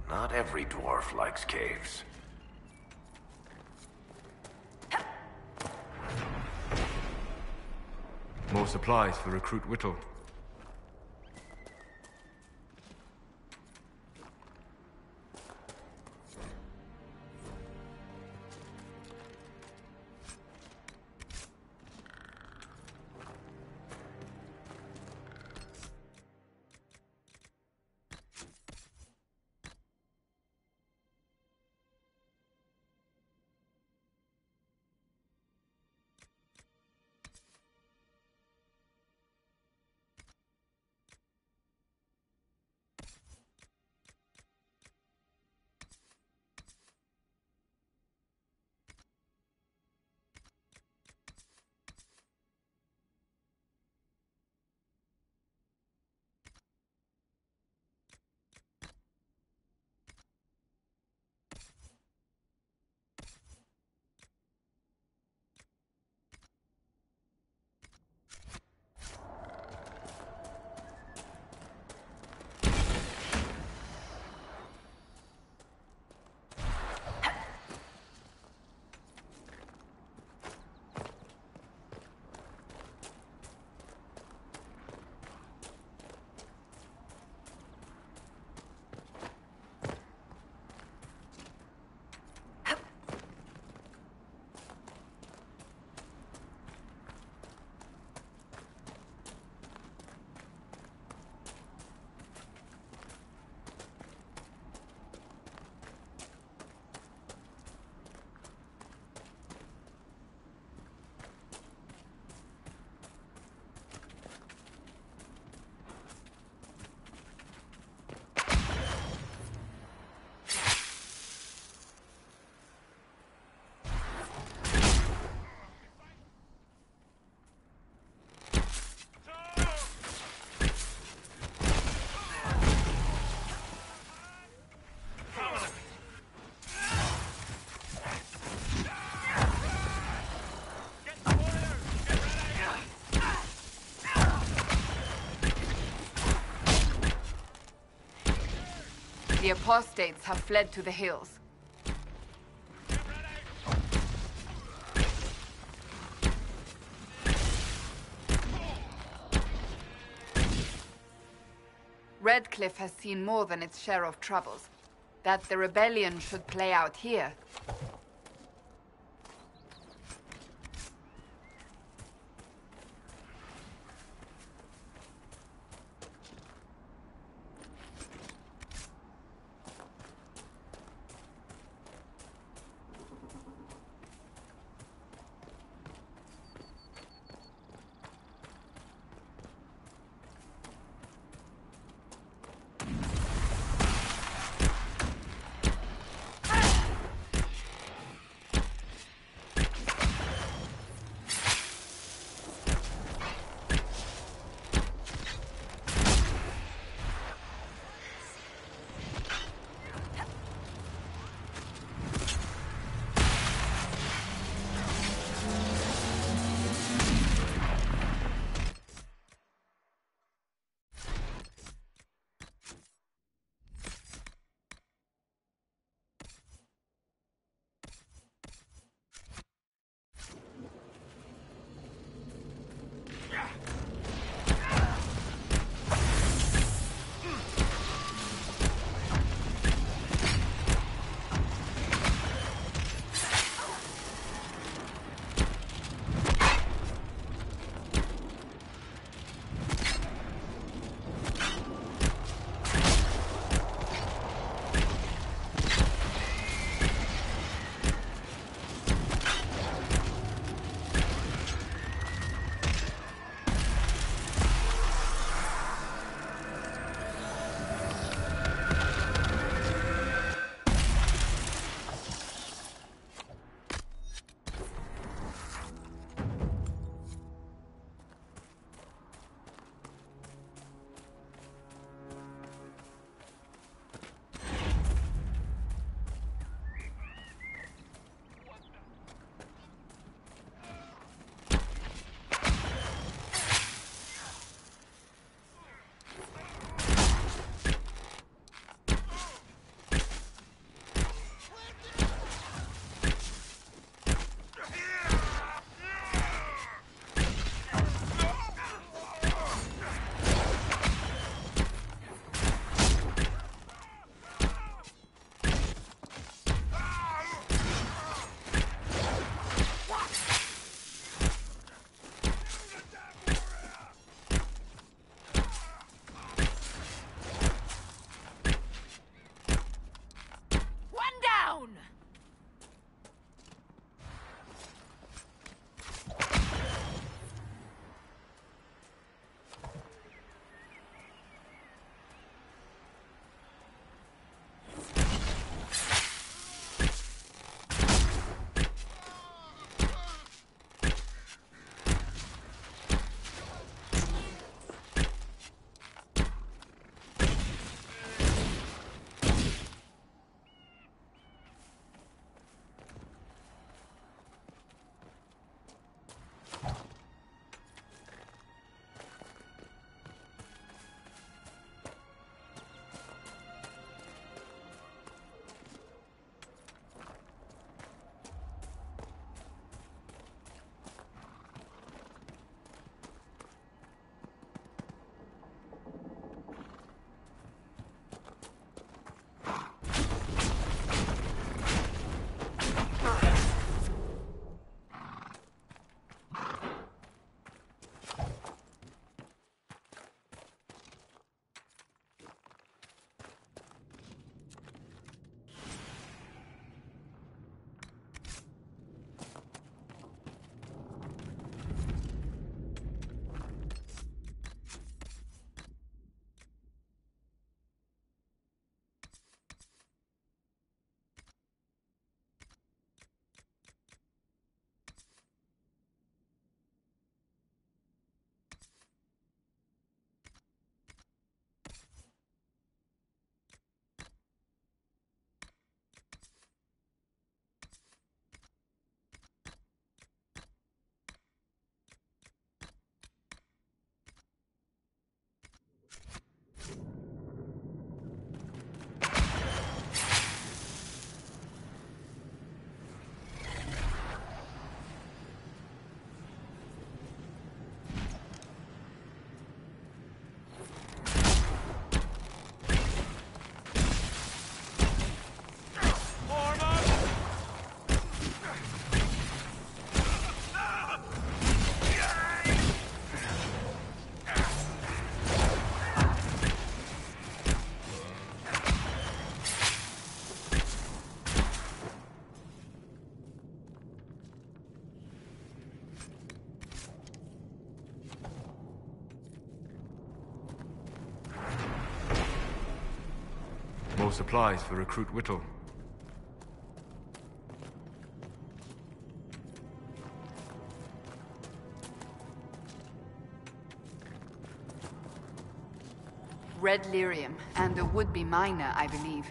not every dwarf likes caves. More supplies for Recruit Whittle. The apostates have fled to the hills. Redcliffe has seen more than its share of troubles. That the rebellion should play out here. supplies for Recruit Whittle. Red lyrium, and a would-be miner, I believe.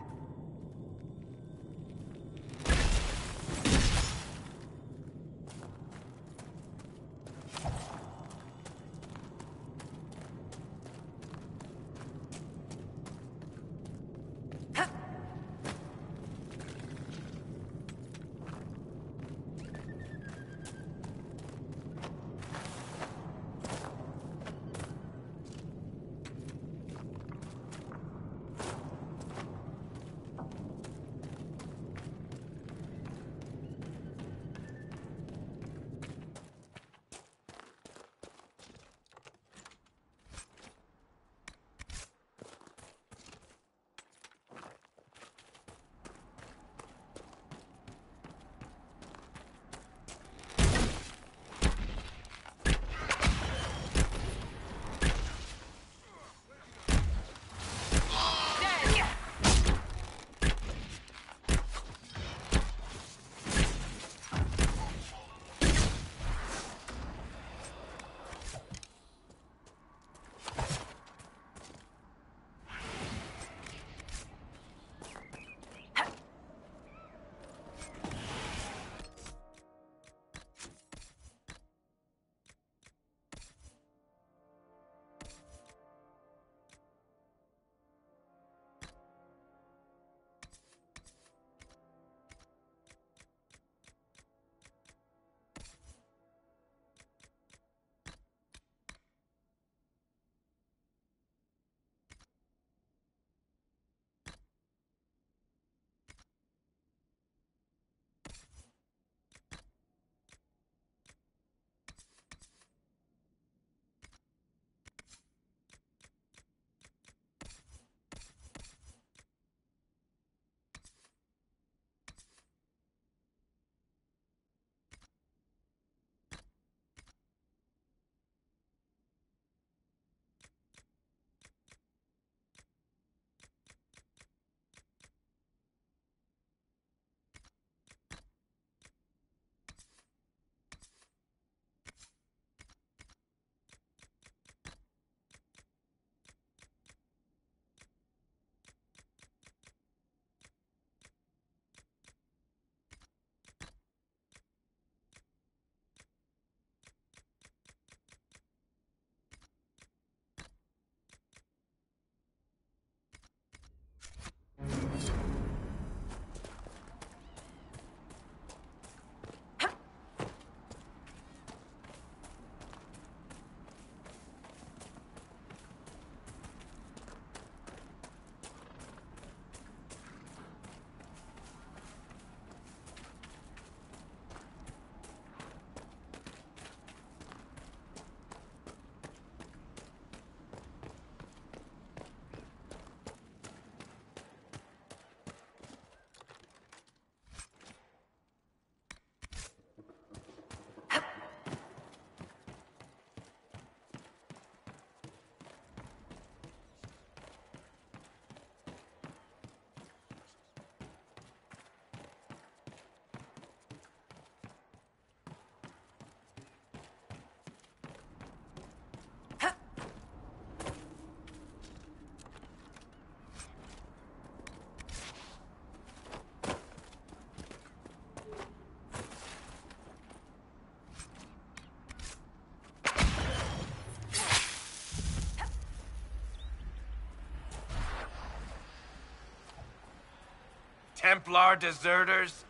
Templar deserters?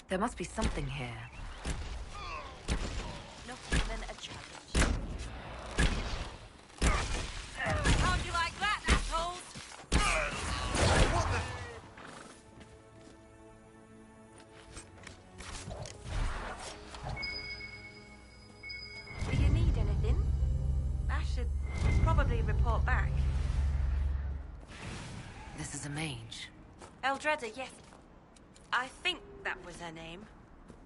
There must be something here. Not even a challenge. How'd you like that, assholes? Do you need anything? I should probably report back. This is a mage. Eldreda, yes. I think that was her name.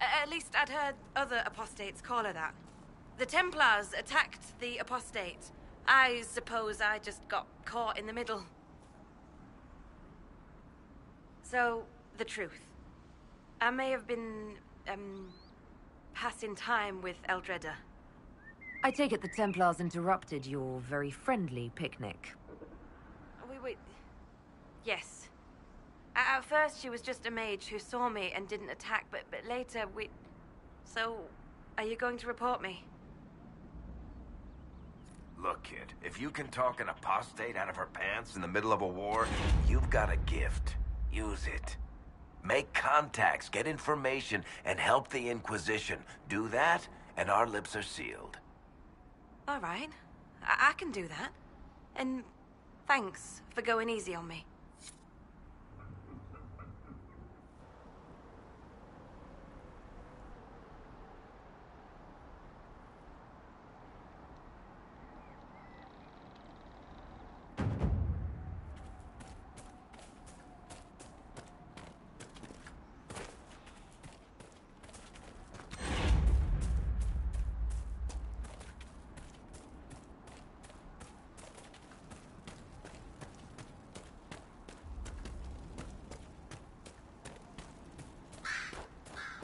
At least I'd heard other apostates call her that. The Templars attacked the apostate. I suppose I just got caught in the middle. So, the truth. I may have been, passing time with Eldreda. I take it the Templars interrupted your very friendly picnic. Wait. Yes. At first, she was just a mage who saw me and didn't attack, but later we... So, are you going to report me? Look, kid, if you can talk an apostate out of her pants in the middle of a war, you've got a gift. Use it. Make contacts, get information, and help the Inquisition. Do that, and our lips are sealed. All right. I can do that. And thanks for going easy on me.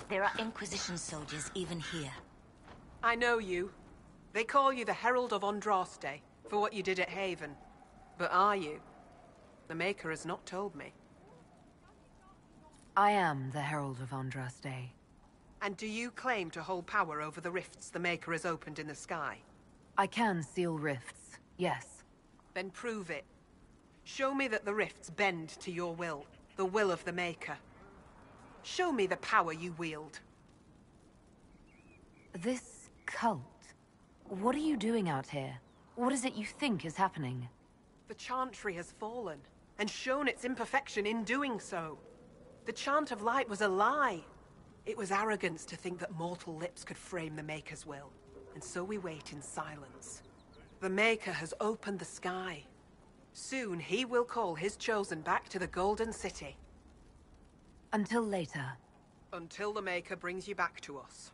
There are Inquisition soldiers even here. I know you. They call you the Herald of Andraste for what you did at Haven. But are you? The Maker has not told me. I am the Herald of Andraste. And do you claim to hold power over the rifts the Maker has opened in the sky? I can seal rifts, yes. Then prove it. Show me that the rifts bend to your will, the will of the Maker. Show me the power you wield. This cult... What are you doing out here? What is it you think is happening? The Chantry has fallen, and shown its imperfection in doing so. The Chant of Light was a lie. It was arrogance to think that mortal lips could frame the Maker's will, and so we wait in silence. The Maker has opened the sky. Soon he will call his chosen back to the Golden City. Until later. Until the Maker brings you back to us.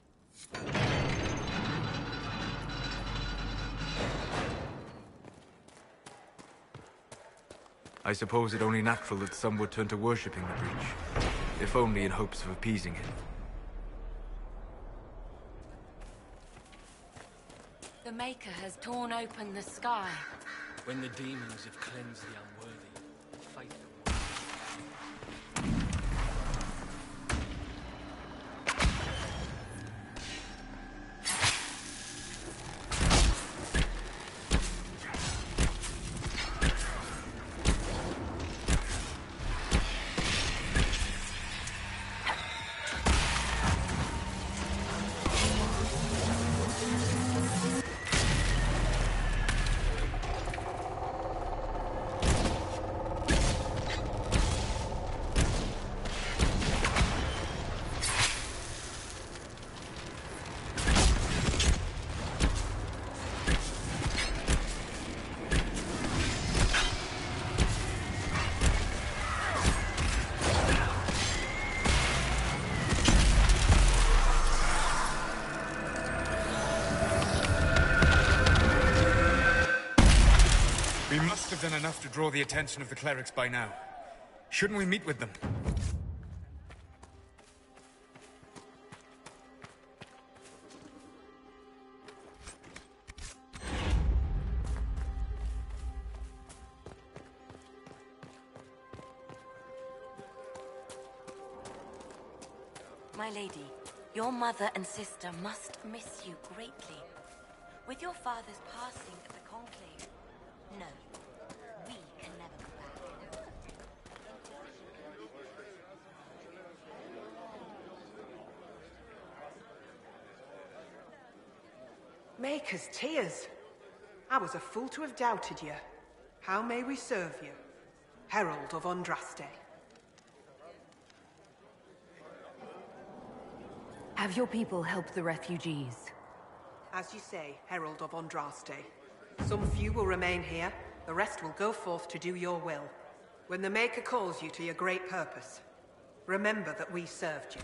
I suppose it only natural that some would turn to worshipping the Breach, if only in hopes of appeasing it. The Maker has torn open the sky. When the demons have cleansed the unworthy, fight them. We must have done enough to draw the attention of the clerics by now. Shouldn't we meet with them? My lady, your mother and sister must miss you greatly. With your father's passing at the Conclave, no, we can never go back. Maker's tears. I was a fool to have doubted you. How may we serve you? Herald of Andraste. Have your people help the refugees? As you say, Herald of Andraste. Some few will remain here, the rest will go forth to do your will. When the Maker calls you to your great purpose, remember that we served you.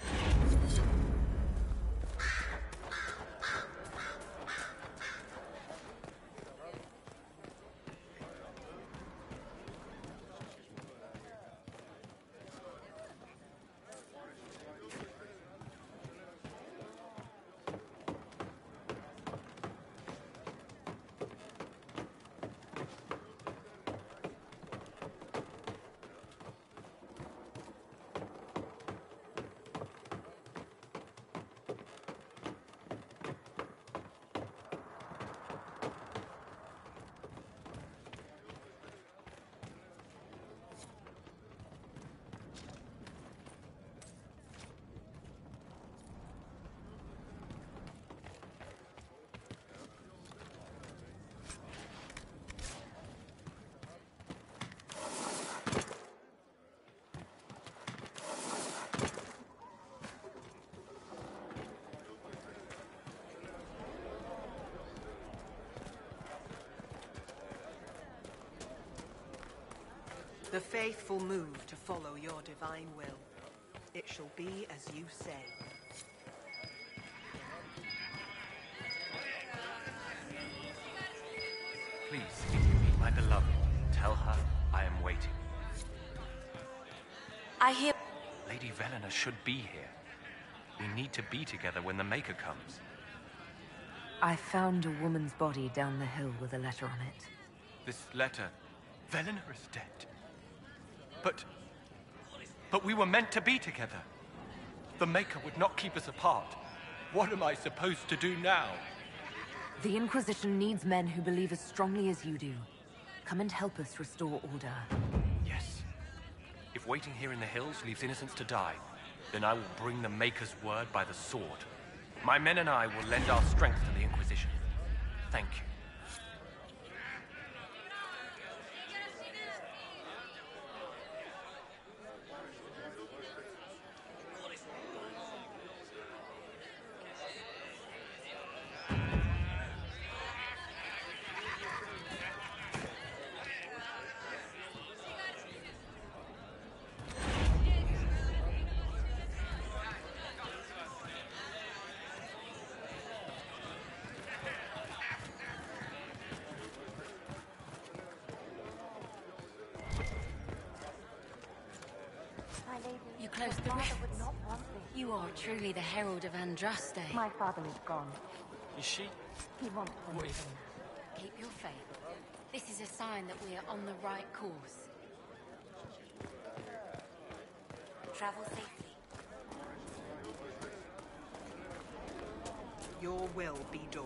The faithful move to follow your divine will. It shall be as you say. Please, if you meet my beloved, tell her I am waiting. I hear... Lady Velena should be here. We need to be together when the Maker comes. I found a woman's body down the hill with a letter on it. This letter... Velena is dead. But we were meant to be together. The Maker would not keep us apart. What am I supposed to do now? The Inquisition needs men who believe as strongly as you do. Come and help us restore order. Yes. If waiting here in the hills leaves innocents to die, then I will bring the Maker's word by the sword. My men and I will lend our strength to the Inquisition. Thank you. You closed the rift. You are truly the herald of Andraste. My father is gone. Is she? He won't What if... Keep your faith. This is a sign that we are on the right course. Travel safely. Your will be done.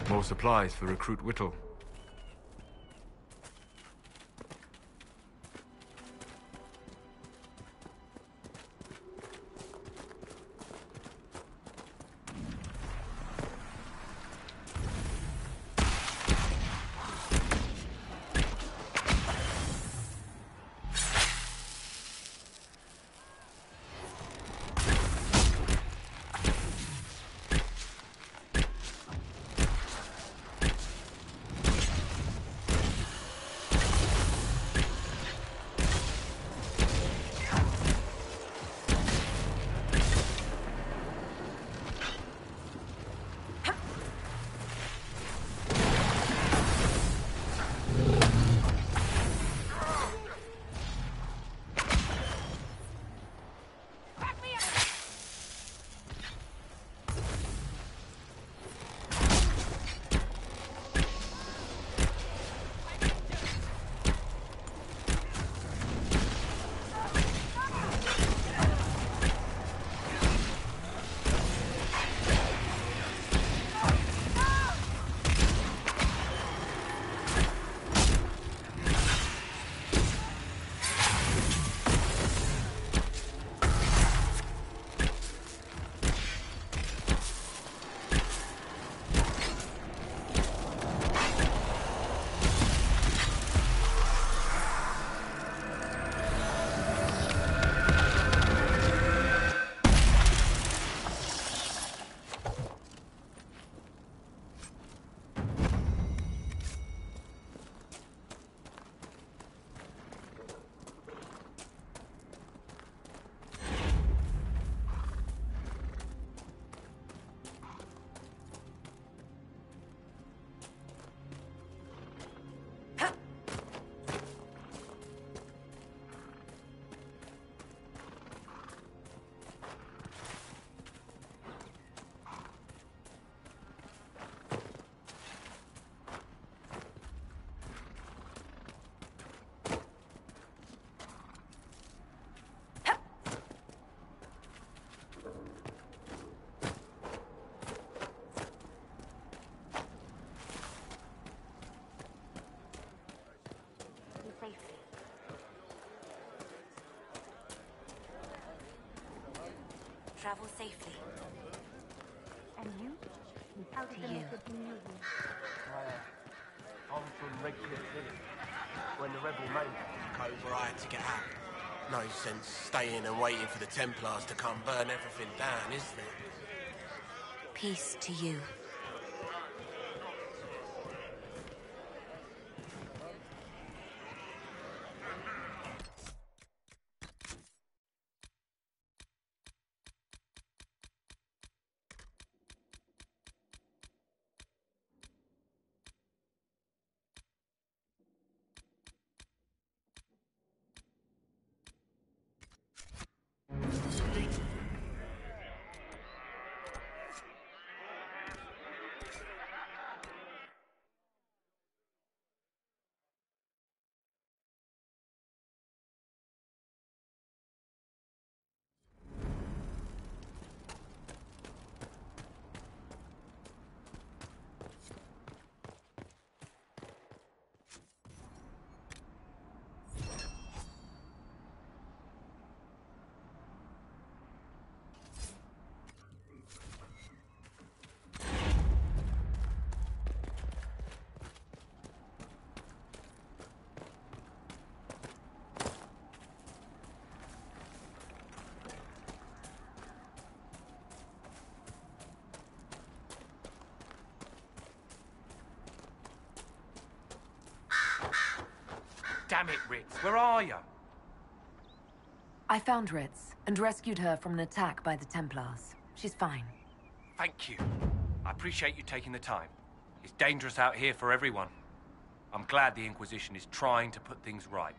More supplies for Recruit Whittle. Travel safely. And you? How did the message mean you? I'm from Redcliffe Village. When the rebel major took over, I had to get out. No sense staying and waiting for the Templars to come burn everything down, is there? Peace to you. Damn it, Ritz, where are you? I found Ritz and rescued her from an attack by the Templars. She's fine. Thank you. I appreciate you taking the time. It's dangerous out here for everyone. I'm glad the Inquisition is trying to put things right.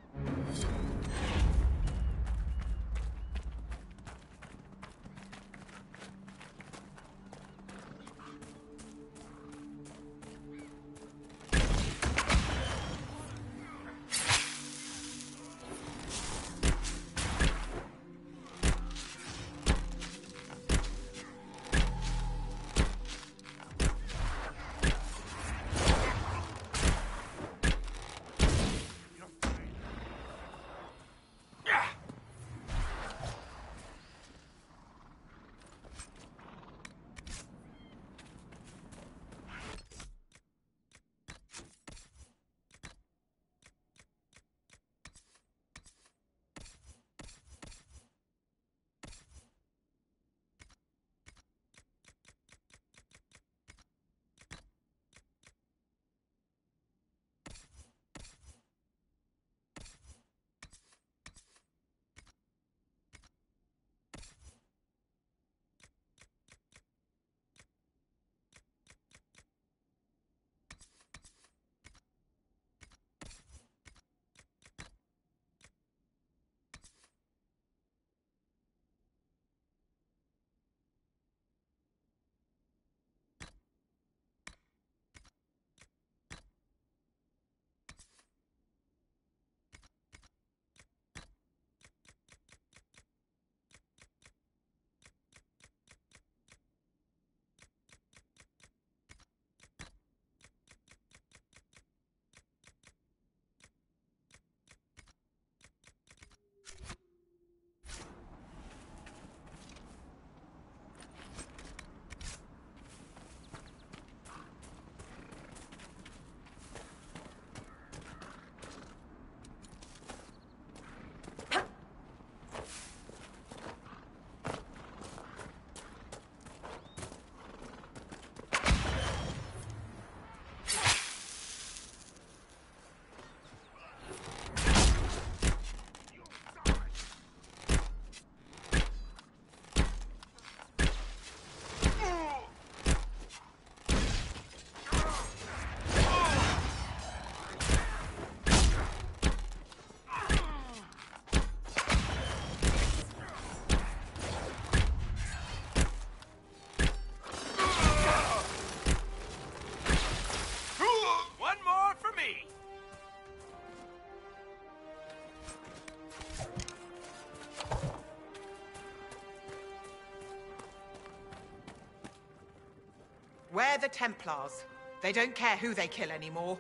We're the Templars. They don't care who they kill anymore.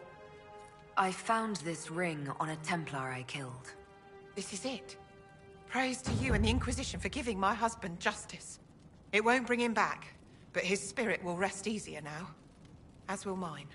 I found this ring on a Templar I killed. This is it. Praise to you and the Inquisition for giving my husband justice. It won't bring him back, but his spirit will rest easier now. As will mine.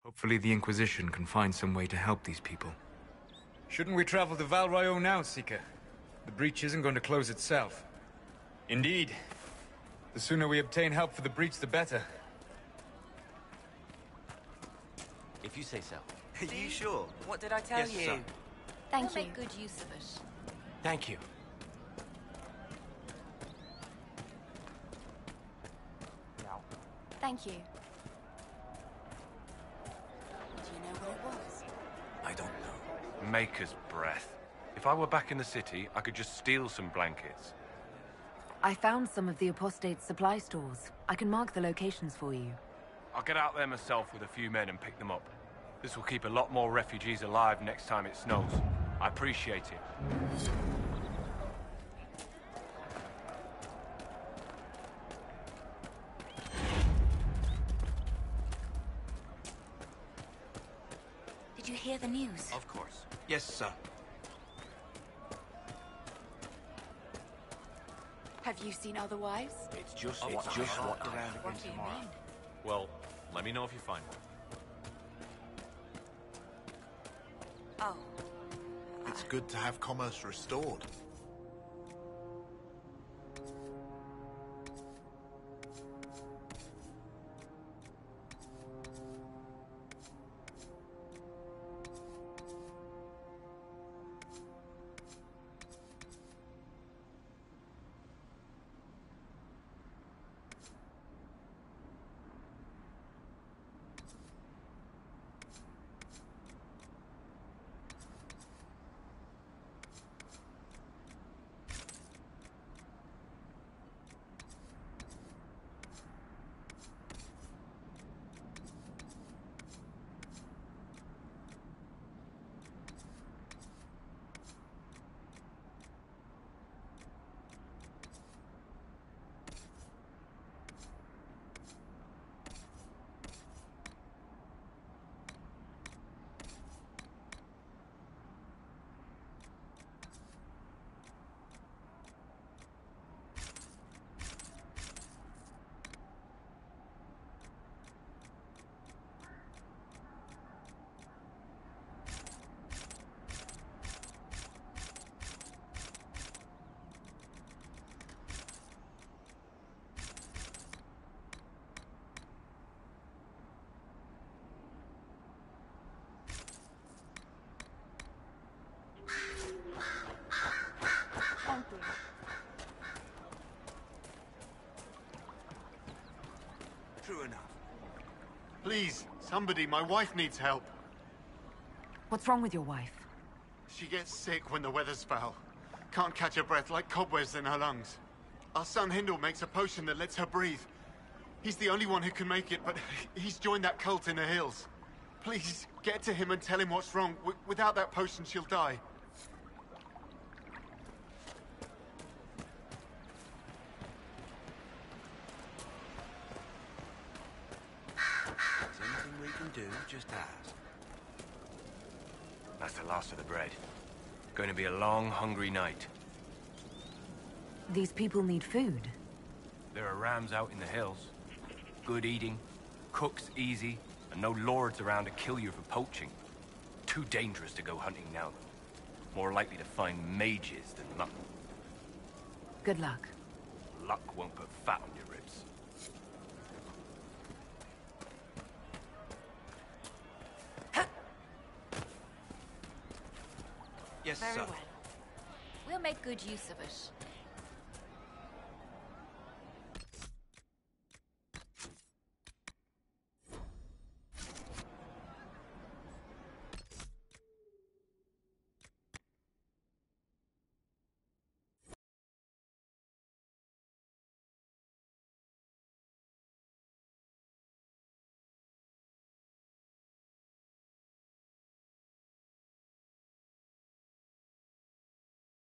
Hopefully the Inquisition can find some way to help these people. Shouldn't we travel to Val Royeaux now, Seeker? The breach isn't going to close itself. Indeed. The sooner we obtain help for the breach, the better. If you say so. Are you sure? What did I tell Yes, you? sir. Thank We'll you. make good use of it. Thank you. Thank you. Do you know what it was? I don't know. Maker's breath. If I were back in the city, I could just steal some blankets. I found some of the Apostate's supply stores. I can mark the locations for you. I'll get out there myself with a few men and pick them up. This will keep a lot more refugees alive next time it snows. I appreciate it. Did you hear the news? Of course. Yes, sir. Have you seen other wives? It's just what around What do you mean? Well, let me know if you find one. Oh. It's good to have commerce restored. Thank you. True enough. Please, somebody, my wife needs help. What's wrong with your wife? She gets sick when the weather's foul. Can't catch her breath like cobwebs in her lungs. Our son Hindle makes a potion that lets her breathe. He's the only one who can make it, but he's joined that cult in the hills. Please, get to him and tell him what's wrong. Without that potion, she'll die. If there's anything we can do, just ask. That's the last of the bread. Going to be a long, hungry night. These people need food. There are rams out in the hills. Good eating, cooks easy, and no lords around to kill you for poaching. Too dangerous to go hunting now, though. More likely to find mages than luck. Good luck. Luck won't put fat on your ribs. Yes, Very sir. well. We'll make good use of it.